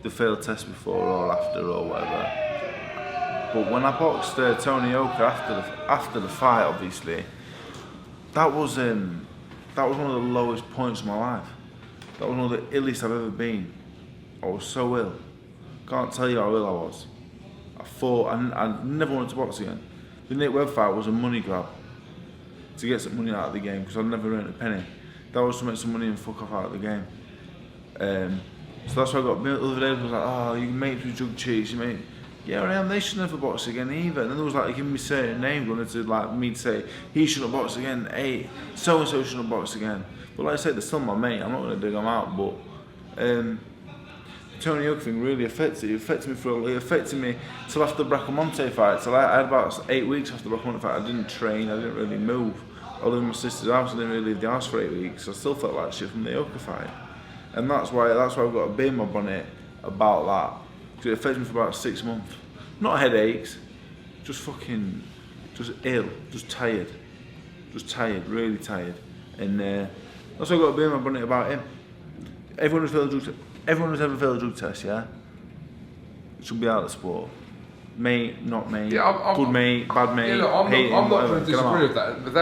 they failed tests before or after or whatever. But when I boxed Tony Yoka after the fight, obviously, that was one of the lowest points of my life. That was one of the illest I've ever been. I was so ill. Can't tell you how ill I was. I thought I never wanted to box again. The Nick Webb fight was a money grab to get some money out of the game because I'd never earned a penny. That was to make some money and fuck off out of the game. So that's why I got the other day. Was like, oh, you mates with drug cheats, you mate. Yeah, I am. They should never box again either. And then there was like giving me certain names, wanted to like me to say he shouldn't box again. Hey, so and so shouldn't box again. But like I said, they're still my mate. I'm not going to dig them out. But the Tony Yoka thing really affected. It affected me it affected me till after the Bracamonte fight. Till I had about 8 weeks after the Bracamonte fight. I didn't train. I didn't really move. I lived in my sister's house. I didn't really leave the house for 8 weeks. I still felt like shit from the Yoka fight. And that's why I've got a bee in my bonnet about that. Because it affected me for about 6 months. Not headaches, just ill, just tired, really tired. And that's why I've got a bee in my bonnet about him. Everyone who's ever failed a drug test, yeah, should be out of the sport. Mate, not mate, good mate, bad mate, yeah, look, I'm not going to disagree with that, but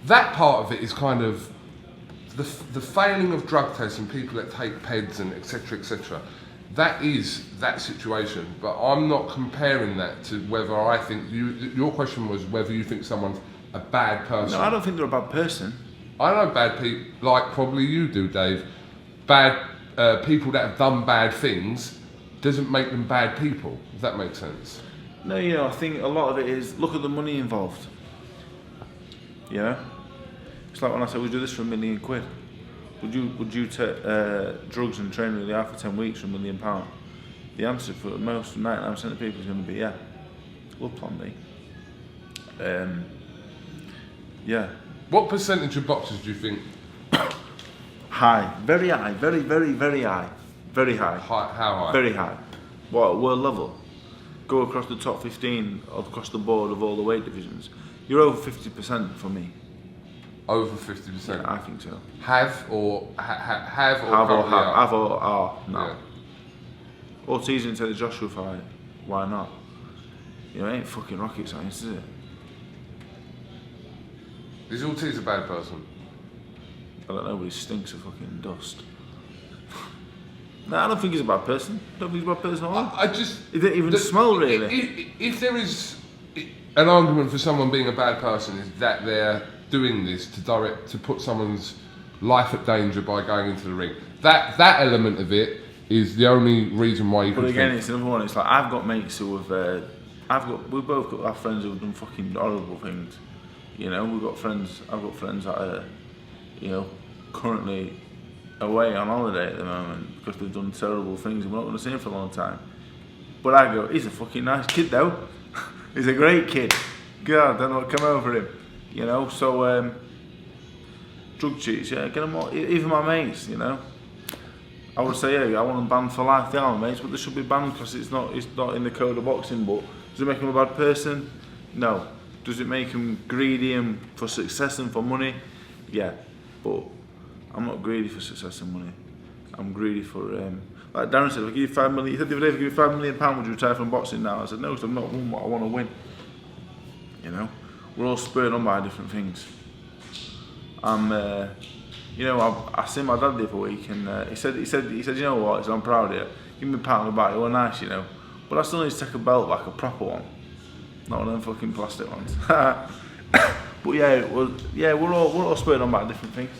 that part of it is kind of the failing of drug tests and people that take PEDs and etc. that is that situation, but I'm not comparing that to whether I think your question was whether you think someone's a bad person. No, I don't think they're a bad person. I know bad people, like probably you do, Dave. Bad people that have done bad things doesn't make them bad people, if that makes sense. No, you know, I think a lot of it is, look at the money involved. You know? It's like when I say, we do this for £1 million. Would you take drugs and train really hard for 10 weeks for £1 million? The answer for most, 99% of people is going to be, yeah. We'll plan B. Yeah. What percentage of boxers do you think? High. Very high. Very, very, very high. Very high. How high? Very high. What, world level? Go across the top 15 across the board of all the weight divisions. You're over 50% for me. Over 50%? Yeah, I think so. Have or Have or are. No. Yeah. Ortiz into the Joshua fight. Why not? You know, it ain't fucking rocket science, is it? Is Ortiz a bad person? I don't know, but he stinks of fucking dust. No, I don't think he's a bad person. I don't think he's a bad person at all. I just... He didn't even smell, really. If there is an argument for someone being a bad person, is that they're doing this to put someone's life at danger by going into the ring. That element of it is the only reason why you can. But again, it's another one. It's like I've got mates who have. We've both got our friends who have done fucking horrible things. You know, we've got friends. I've got friends that are, you know, currently away on holiday at the moment because they've done terrible things and we're not going to see him for a long time. But I go, he's a fucking nice kid though. He's a great kid. God, then I'll come over him. You know, so drug cheats, yeah, get them all, even my mates, you know. I would say, yeah, I want them banned for life, they are my mates, but they should be banned because it's not in the code of boxing. But does it make them a bad person? No. Does it make them greedy and for success and for money? Yeah, but I'm not greedy for success and money. I'm greedy for, like Darren said, if I give you £5 million, he said the other day, if I give you £5 million, would you retire from boxing now? I said, no, because I've not won what I want to win. You know? We're all spurred on by different things. You know, I seen my dad the other week, and he said, you know what? He said, I'm proud of you. Give me a pat on the back. You were nice, you know. But I still need to take a belt back, a proper one, not one of them fucking plastic ones. But yeah, we're all spurred on by different things.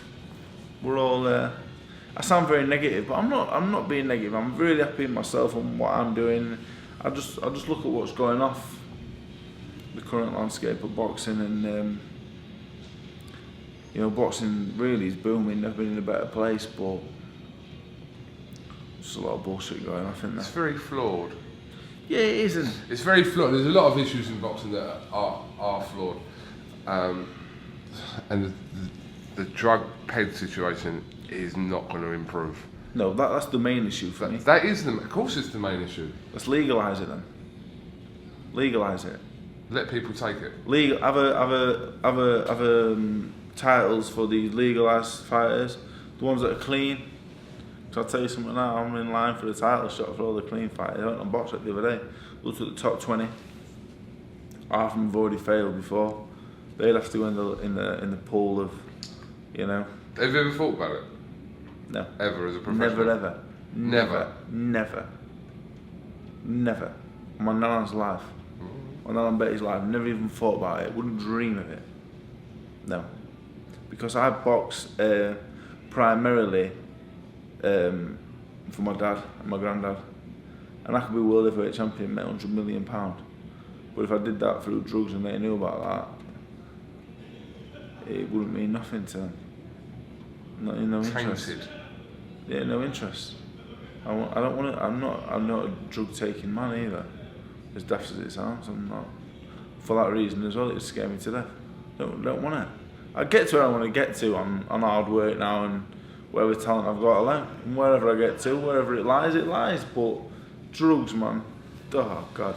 We're all. I sound very negative, but I'm not being negative. I'm really happy with myself and what I'm doing. I just look at what's going off the current landscape of boxing, and you know, boxing really is booming. Never been in a better place, but there's a lot of bullshit going on. I think it's very flawed. Yeah, it isn't. It's very flawed. There's a lot of issues in boxing that are flawed, and the drug PED situation is not going to improve. No, that's the main issue for me. That is of course, it's the main issue. Let's legalise it then. Legalise it. Let people take it. Legal. Have titles for these legalised fighters, the ones that are clean. So I'll tell you something now. I'm in line for the title shot for all the clean fighters. I went on box the other day. Looked at the top 20. Half of them have already failed before. They'd have to go in the pool of, you know. Have you ever thought about it? No. Ever as a professional? Never ever. Never. Never. Never. My nana's life. My nan Betty's life. Never even thought about it. Wouldn't dream of it. No. Because I box primarily for my dad and my granddad. And I could be world heavyweight champion, make £100 million. But if I did that through drugs and they knew about that, it wouldn't mean nothing to them. No interest. Tainted. Yeah, no interest. I don't want to. I'm not a drug taking man either. As daft as it sounds, I'm not. For that reason as well, it scared me to death. Don't want it. I get to where I want to get to on hard work now and whatever talent I've got alone. And wherever I get to, wherever it lies, it lies. But drugs, man, oh God,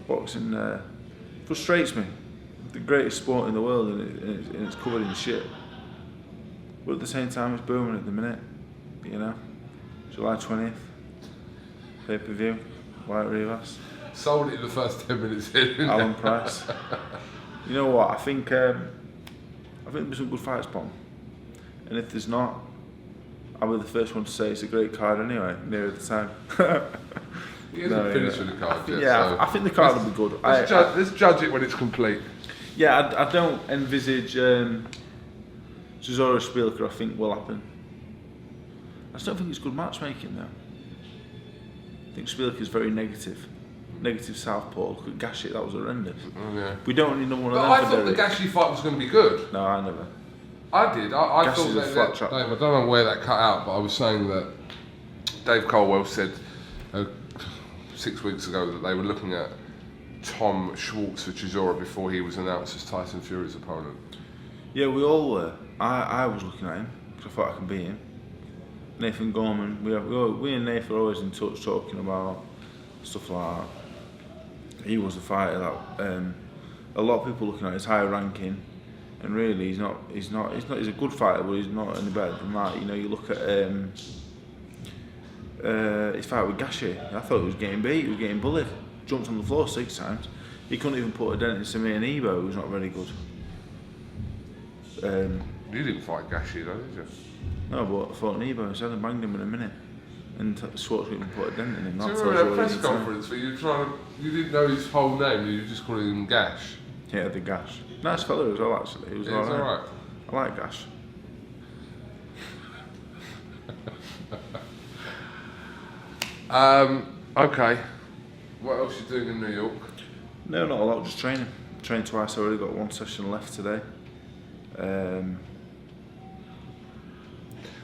boxing frustrates me. The greatest sport in the world, and it's covered in shit. But at the same time, it's booming at the minute. You know, July 20th, pay-per-view, Whyte Rivas. Sold it in the first 10 minutes in. Alan Price. You know what? I think there'll be some good fights, Pom. And if there's not, I'll be the first one to say it's a great card anyway, nearer the time. He hasn't finished with the card yet. Yeah, so I think the card will be good. Let's judge it when it's complete. Yeah, I don't envisage Cesaro Spielker, I think, will happen. I just don't think it's good matchmaking though. I think Spielker's very negative. Negative southpaw. Look at Gashi, that was horrendous. Yeah. We don't need another one of But them. I for thought the Derek. Gashi fight was going to be good. No, I never. I did. I Gash thought is a that, flat track. Dave, I don't know where that cut out, but I was saying that Dave Colwell said 6 weeks ago that they were looking at Tom Schwartz for Chisora before he was announced as Tyson Fury's opponent. Yeah, we all were. I was looking at him because I thought I could beat him. Nathan Gorman, we and Nathan are always in touch talking about stuff like that. He was a fighter that a lot of people looking at his higher ranking, and really he's a good fighter, but he's not any better than that. You know, you look at his fight with Gashi. I thought he was getting beat, he was getting bullied. Jumped on the floor 6 times. He couldn't even put a dent in Samir Nebo, who's not very good. You didn't fight Gashi though, did you? No, but I fought Nebo instead and banged him in a minute. And Schwartz couldn't put a dent in him. Do you remember that press conference where you didn't know his whole name, you were just calling him Gash? Yeah, the Gash. Nice fella as well, actually. He was alright. I like Gash. Okay. What else are you doing in New York? No, not a lot, just training. Trained twice, I already got 1 session left today.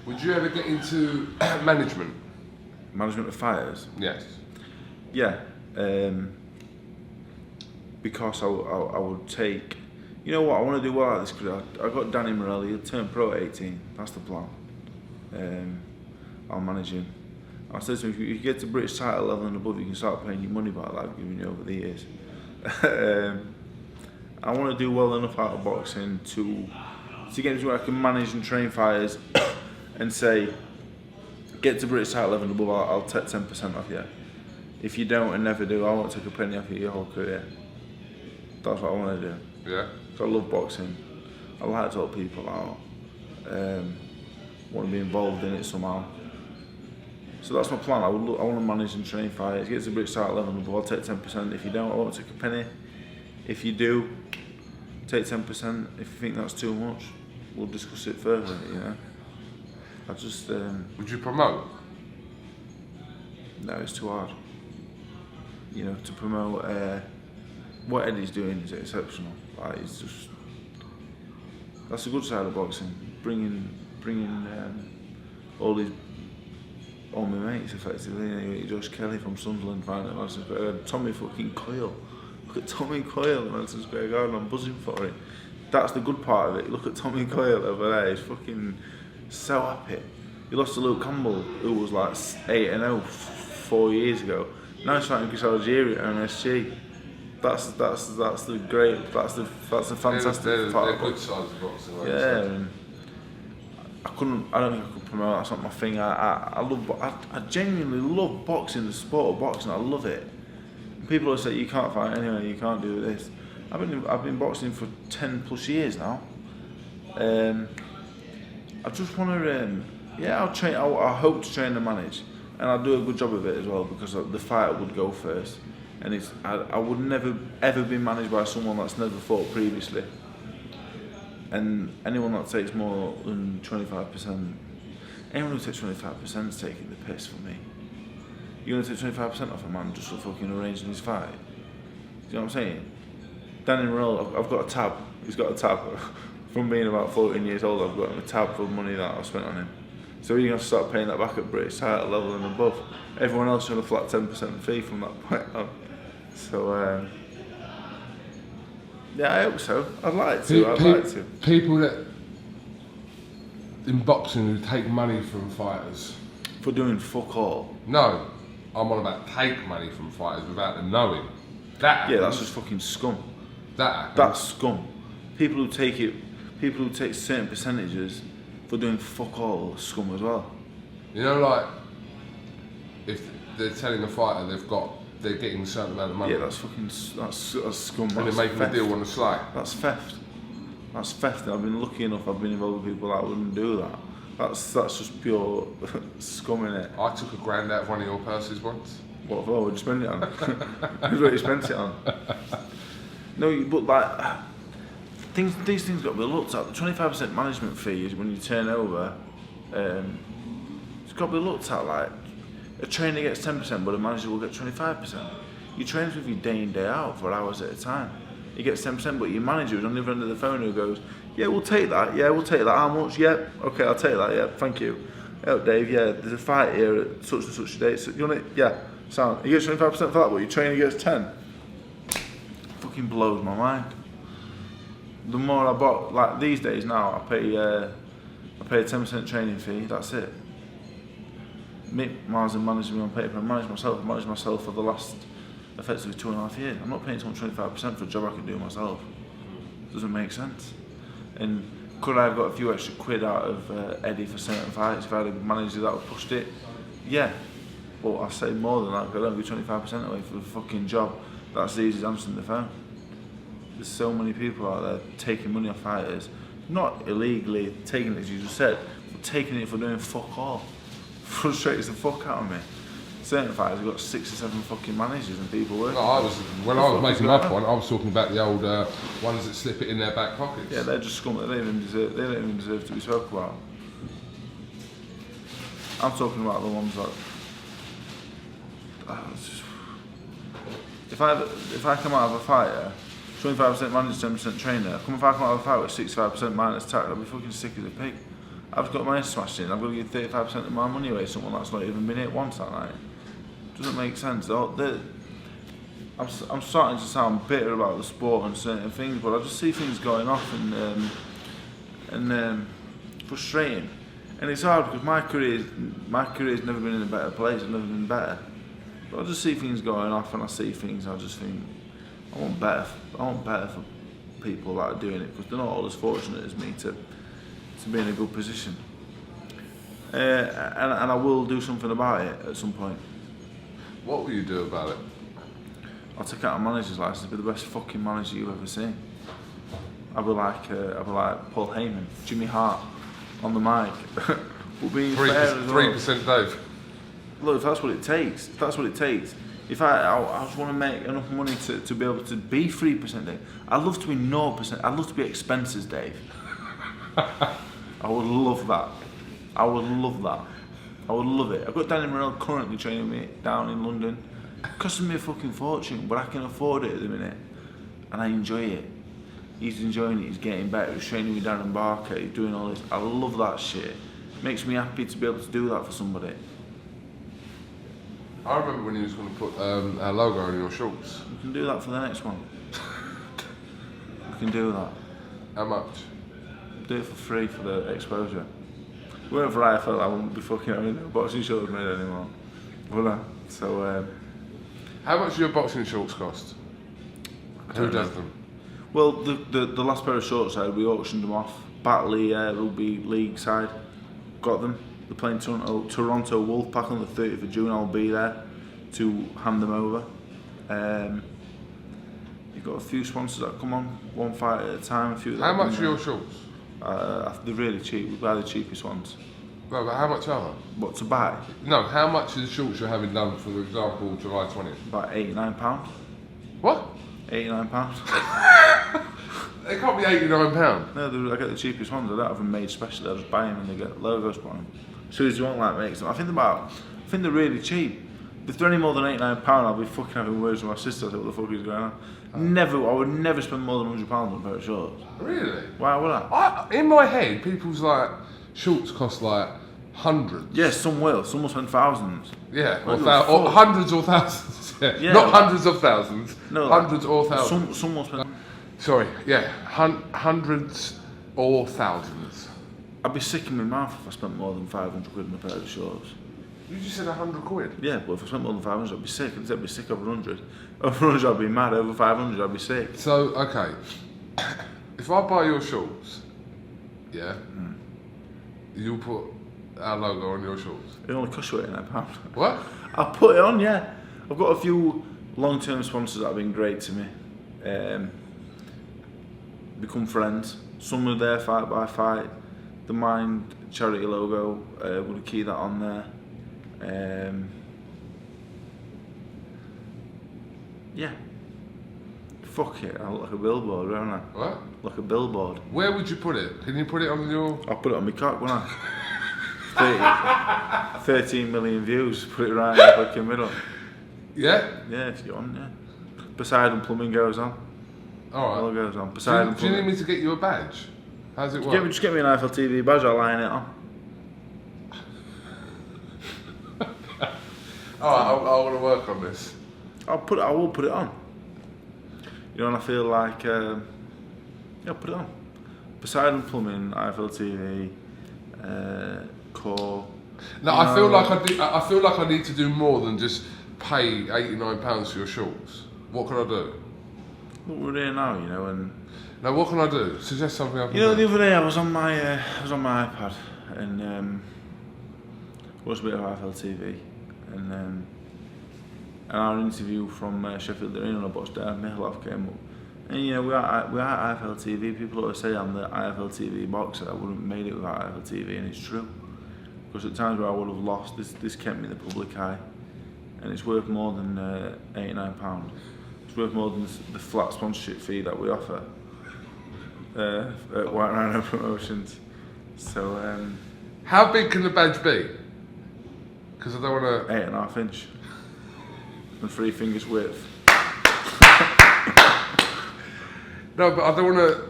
Would you ever get into management? Management of fighters? Yes. Yeah. Because I would take... You know what, I want to do well at this career. I got Danny Morelli, he'll turn pro at 18. That's the plan. I'll manage him. I said to him, if you get to British title level and above, you can start paying your money back that I've given you over the years. I want to do well enough out of boxing to get to where I can manage and train fighters and say, get to British title level and above, I'll take 10% off you. If you don't and never do, I won't take a penny off you your whole career. That's what I want to do. Yeah. So I love boxing. I like to help people out. Want to be involved in it somehow. So that's my plan. I want to manage and train fighters. Get to British title level and above, I'll take 10%. If you don't, I won't take a penny. If you do, take 10%. If you think that's too much, we'll discuss it further. You know. I just. Would you promote? No, it's too hard. You know, to promote what Eddie's doing is exceptional. Like, it's just that's the good side of boxing. Bringing all my mates effectively. You know, Josh Kelly from Sunderland fighting at Madison Square Garden. Tommy fucking Coyle. Look at Tommy Coyle at Madison Square Garden. I'm buzzing for it. That's the good part of it. Look at Tommy Coyle over there. He's fucking so happy. He lost to Luke Campbell, who was like 8-0 4 years ago. Now he's fighting Chris Algieri at MSG. That's the fantastic part. They're good sides of boxing. Like yeah. I don't think I could promote. That's not my thing. I genuinely love boxing, the sport of boxing. I love it. People always say you can't fight anyway, you can't do this. I've been boxing for 10 plus years now. I just want to. I'll train. I hope to train and manage, and I'll do a good job of it as well because the fighter would go first, and I would never ever be managed by someone that's never fought previously. And anyone that takes more than 25%, anyone who takes 25% is taking the piss for me. You're going to take 25% off a man just for fucking arranging his fight? Do you know what I'm saying? Danny Morrell, I've got a tab. He's got a tab. From being about 14 years old, I've got him a tab for money that I've spent on him. So you're going to start paying that back at British title level and above. Everyone else is on a flat 10% fee from that point on. So, yeah, I hope so. I'd like to. People that in boxing who take money from fighters. For doing fuck all. No, I'm on about take money from fighters without them knowing. That happens. Yeah, that's just fucking scum. That happens. That's scum. People who take certain percentages for doing fuck all are scum as well. You know, like if they're telling a fighter they're getting a certain amount of money. Yeah, that's scum. And they're making a deal on the sly. That's theft. That's theft. And I've been lucky enough. I've been involved with people that wouldn't do that. That's just pure scum, innit? I took £1,000 out of one of your purses once. What for? What'd you spend it on? Who's what you spent it on? No, but like, these things got to be looked at. The 25% management fee is when you turn over. It's got to be looked at. Like, a trainer gets 10%, but a manager will get 25%. You train with you day in, day out for hours at a time. He gets 10%, but your manager is on the other end of the phone who goes, yeah, we'll take that. Yeah, we'll take that. How much? Yeah, okay, I'll take that. Yeah, thank you. Oh, Dave, yeah, there's a fight here at such and such a date. So you want it? Yeah, sound. He gets 25% for that, but your trainer gets 10. Fucking blows my mind. The more I bought, like these days now, I pay a 10% training fee. That's it. Mick Marsden managed me on paper. I managed myself for the last effectively 2.5 years. I'm not paying someone 25% for a job I can do myself. It doesn't make sense. And could I have got a few extra quid out of Eddie for certain fights if I had a manager that would pushed it? Yeah. But I say more than that, because I don't give 25% away for a fucking job that's as easy as answering the phone. There's so many people out there taking money off fighters, not illegally taking it as you just said, but taking it for doing fuck all. Frustrates the fuck out of me. Certain fighters have got 6 or 7 fucking managers and people working. No, when I was making my point, I was talking about the old ones that slip it in their back pockets. Yeah, they're just scum. They don't even deserve to be spoken about. I'm talking about the ones that. If I come out of a fighter, 25% manager, 10% trainer. If I come out of a fight with 65% minus tax, I'll be fucking sick as a pig. I've got my head smashed in. I've got to give 35% of my money away to someone that's not even been hit once that night. Doesn't make sense. I'm starting to sound bitter about the sport and certain things, but I just see things going off and frustrating. And it's hard because my career's never been in a better place. It's never been better. But I just see things going off, and I see things. I just think I want better for people that are doing it, because they're not all as fortunate as me to be in a good position. And I will do something about it at some point. What will you do about it? I'll take out a manager's license, be the best fucking manager you've ever seen. I'll be like Paul Heyman, Jimmy Hart on the mic. We'll be 3% Dave. Look, if that's what it takes, if I just want to make enough money to be able to be 3%, Dave. I'd love to be 0%. I'd love to be expenses, Dave. I would love that. I would love that. I would love it. I've got Danny Morrell currently training me down in London. It costing me a fucking fortune, but I can afford it at the minute. And I enjoy it. He's enjoying it, he's getting better, he's training with Darren Barker, he's doing all this. I love that shit. It makes me happy to be able to do that for somebody. I remember when he was going to put our logo on your shorts. We can do that for the next one. We can do that. How much? Do it for free for the exposure. If it weren't for IFL, I wouldn't be fucking having no boxing shorts made anymore. But so. How much do your boxing shorts cost? Who does them? Well, the last pair of shorts I had, we auctioned them off. Batley Rugby League side got them. They're playing Toronto Wolfpack on the 30th of June. I'll be there to hand them over. You've got a few sponsors that come on, one fight at a time. How much are your shorts? They're really cheap. We buy the cheapest ones. No, but how much are they? What, to buy? No, how much are the shorts you're having done, for example, July 20th? About £89. What? £89. They can't be £89. No, I get the cheapest ones. I don't have them made specially. I just buy them and they get logos put on them. As soon as you want, like, makes them. I think they're really cheap. If they're any more than £89, I'll be fucking having words with my sister. I think, what the fuck is going on? I would never spend more than £100 on a pair of shorts. Really? Why would I? In my head, people's like shorts cost like hundreds. Yes, some will. Some will spend thousands. Yeah, or hundreds or thousands. Yeah. Not hundreds of thousands. No, hundreds or thousands. Some will spend. Sorry, yeah, hundreds or thousands. I'd be sick in my mouth if I spent more than 500 quid on a pair of shorts. You just said 100 quid? Yeah, but if I spent more than 500, I'd be sick. I'd be sick over 100. Over 100, I'd be mad. Over 500, I'd be sick. So, okay, if I buy your shorts, yeah, you'll put our logo on your shorts. It only costs you £89. What? I'll put it on, yeah. I've got a few long-term sponsors that have been great to me. Become friends. Some are there fight by fight. the Mind charity logo. Would key that on there. Yeah. Fuck it, I look like a billboard, don't I? What? Like a billboard. Where would you put it? Can you put it on your... I'll put it on my cock, won't I? 13 million views, put it right in the fucking middle. Yeah? Yeah, if you want, yeah. Poseidon Plumbing goes on. Alright. All goes on. Poseidon Do you need me to get you a badge? How's it work? Just get me an Eiffel TV badge, I'll line it on. Alright, I want to work on this. I will put it on. You know, and I feel like, yeah, put it on. Poseidon Plumbing, Eiffel TV, Core. No, I feel like I feel like I need to do more than just pay £89 for your shorts. What can I do? What we're doing now, you know, and Now, what can I do? Suggest something I can you know, do. the other day I was on my iPad and watched a bit of Eiffel TV and our interview from Sheffield Arena on a box down Mihalov came up. And you know, we are Eiffel TV. People always say I'm the Eiffel TV boxer. I wouldn't have made it without Eiffel TV, and it's true. Because at times where I would have lost, this kept me in the public eye, and it's worth more than £89. It's worth more than the flat sponsorship fee that we offer at White Rhino Promotions. So How big can the badge be? Because I don't want to... 8.5 inch and 3 fingers width. No, but I don't want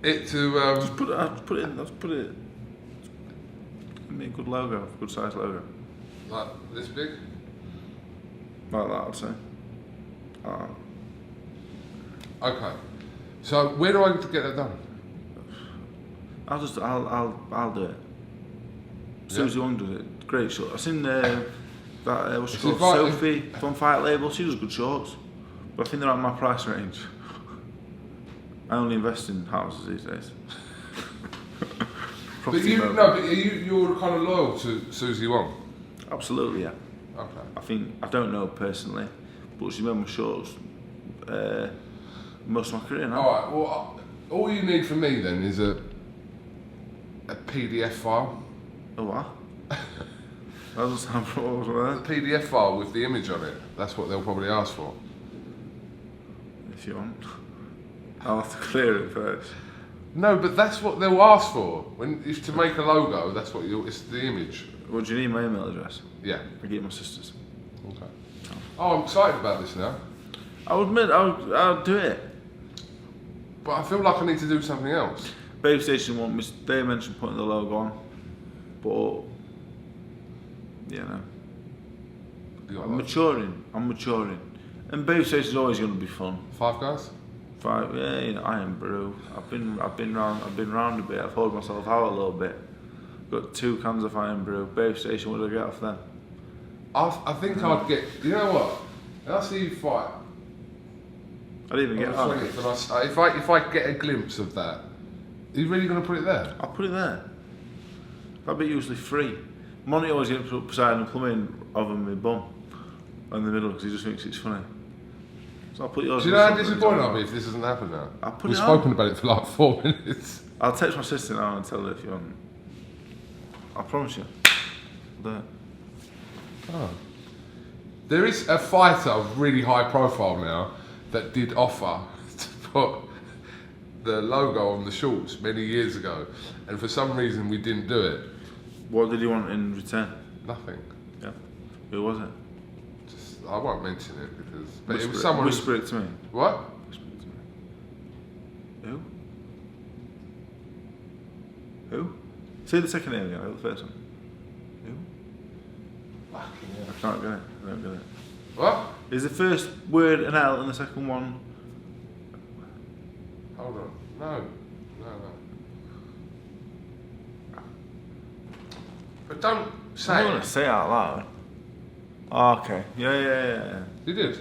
it to... Just put it. Give me a good logo, a good size logo. Like this big? Like that, I'd say. Okay. So where do I get that done? I'll do it. Susie Wong does it. Great short. I've seen that what's she called? Sophie from Fight Label. She does good shorts, but I think they're at my price range. I only invest in houses these days. But you're kind of loyal to Susie Wong. Absolutely, yeah. Okay. I don't know her personally, but she's made my shorts most of my career now. All right. Well, all you need from me then is a PDF file. Oh what? That doesn't sound what A PDF file with the image on it. That's what they'll probably ask for. If you want. I'll have to clear it first. No, but that's what they'll ask for. If to make a logo, that's what it's the image. Well, do you need my email address? Yeah. I give my sister's. Okay. Oh, I'm excited about this now. I'll admit, I'll do it. But I feel like I need to do something else. Babe Station they mentioned putting the logo on, but you know, I'm maturing, and Babe Station's always going to be fun. Five Guys? Yeah, you know, Iron Brew. I've been round a bit. I've hauled myself out a little bit. Got 2 cans of Iron Brew. Babe Station, what do I get off them? I think I'd get. You know what? When I see you fight, I didn't even get on the 20th, and if I get a glimpse of that, are you really going to put it there? I'll put it there. That'll be usually free. Monty always gets up beside and plumbing over my bum in the middle because he just thinks it's funny. So I'll put yours. Do you know how disappointed I'll be if this doesn't happen now? We've spoken about it for like 4 minutes. I'll text my sister now and tell her if you want. I promise you. There. Oh. There is a fighter of really high profile now that did offer to put the logo on the shorts many years ago, and for some reason we didn't do it. What did you want in return? Nothing. Yeah. Who was it? I won't mention it because. But Whisper it was someone. Whisper it to me. What? Whisper it to me. Who? Say the second name again. The first one. Who? Fucking hell. I can't get it. I don't get it. What? Is the first word an L and the second one? Hold on. No. But don't say I don't it. want to say it out loud. Oh, okay. Yeah. You did.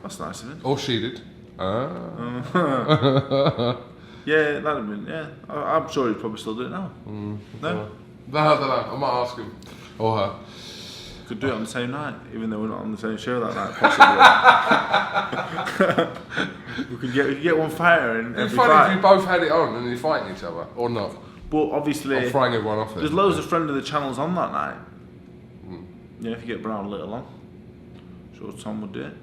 That's nice of him. Or she did. Yeah, that'd have been, yeah. I'm sure he'd probably still do it now. No? No, I might ask him. Or her. Could do it on the same night, even though we're not on the same show that night, possibly. we could get one fighter in It'd every be funny fight. if you both had it on and you're fighting each other, or not. But But obviously, I'm throwing everyone off there. There's loads of friend of the channels on that night. Yeah, if you get Brown a little on, sure Tom would do it.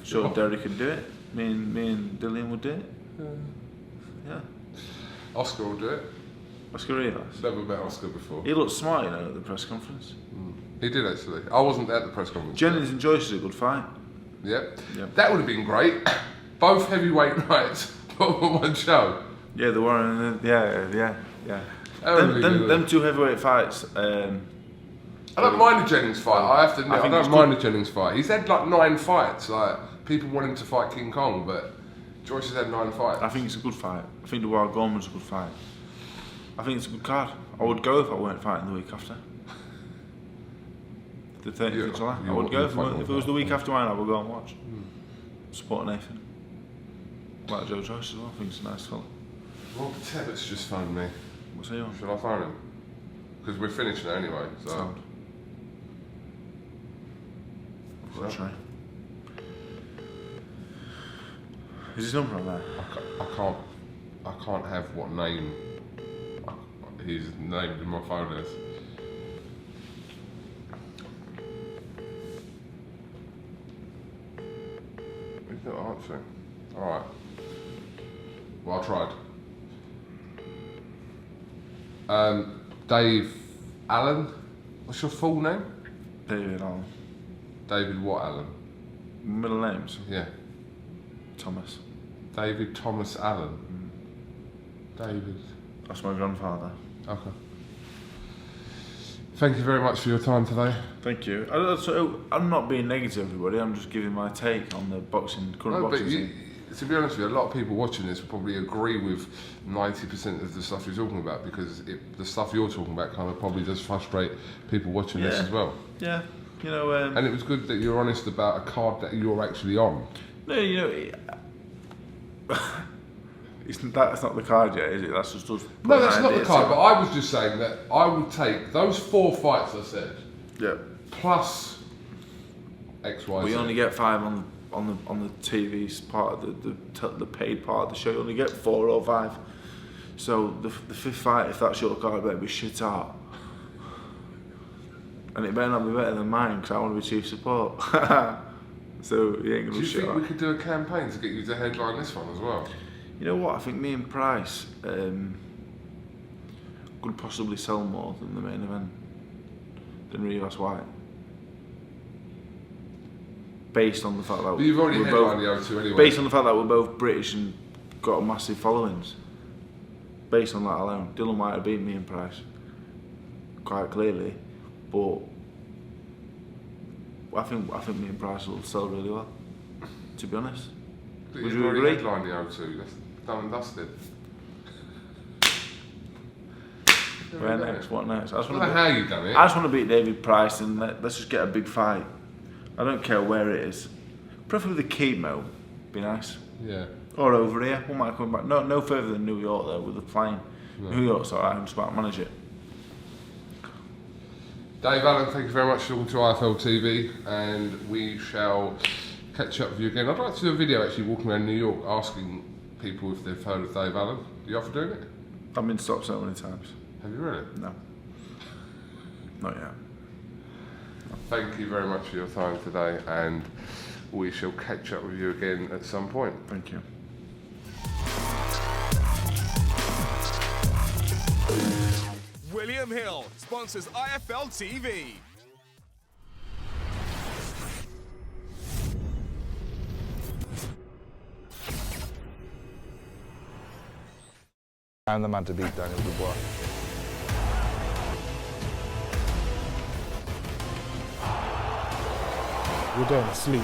Sure Derek could do it. Me and Dillian would do it. Yeah. Oscar will do it. Oscar Rivas. Never met Oscar before. He looked smart, you know, at the press conference. He did actually. I wasn't at the press conference. Jennings and Joyce is a good fight. Yep. Yep. That would have been great. Both heavyweight nights put on one show. Yeah, the one. Yeah. That would be good. Them two heavyweight fights. I don't mind the Jennings fight. I have to admit, I don't mind the Jennings fight. He's had like 9 fights. Like people want him to fight King Kong, but Joyce has had 9 fights. I think it's a good fight. I think the Wild Gorman's a good fight. I think it's a good card. I would go if I weren't fighting the week after. The 30th of July. I would go if it was the week after mine. I would go and watch. Support Nathan. Like Joe Joyce as well. I think it's a nice fella. Rob Tebbett's just phoned me. What's he on? Should I phone him? Because we're finishing anyway. So. Sound. I'll try. Is his number on there? I can't have what name he's named in my phone is. He's not answering. Alright. Well, I tried. Dave Allen. What's your full name? David Allen. David what Allen? Middle names? Yeah. Thomas. David Thomas Allen. David. That's my grandfather. Okay. Thank you very much for your time today. Thank you. I'm not being negative, everybody. I'm just giving my take on the current boxing scene. To be honest with you, a lot of people watching this will probably agree with 90% of the stuff you're talking about, because the stuff you're talking about kind of probably does frustrate people watching this as well. Yeah, you know. And it was good that you're honest about a card that you're actually on. No, you know, that's not the card yet, is it? That's just us. No, that's not the card. But I was just saying that I would take those 4 fights I said. Yeah. Plus X, Y, Z. We only get 5 on the TV's part of the paid part of the show. You only get 4 or 5. So the 5th fight, if that's your card, better be shit out. And it better not be better than mine, because I want to be chief support. So you ain't gonna be shit out. Do you think we could do a campaign to get you to headline this one as well? You know what? I think me and Price could possibly sell more than the main event than Rivas Whyte. Based on the fact that but you've already headlined the O2 anyway. Based on the fact that we're both British and got massive followings. Based on that alone, Dylan might have beat me in Price quite clearly, but I think me and Price will sell really well. To be honest, but would you've you already agree? headlined the O2. That's done and dusted. Where next? What next? I don't know how you've done it. I just want to beat David Price and let's just get a big fight. I don't care where it is. Preferably the chemo, be nice. Yeah. Or over here. One might come back. No further than New York though, with the plane. No. New York's alright. I'm just about to manage it. Dave Allen, thank you very much for talking to IFL TV, and we shall catch up with you again. I'd like to do a video actually walking around New York asking people if they've heard of Dave Allen. Are you up for doing it? I've been stopped so many times. Have you really? No. Not yet. Thank you very much for your time today, and we shall catch up with you again at some point. Thank you. William Hill sponsors IFL TV. I'm the man to beat Daniel Dubois. We're going to sleep.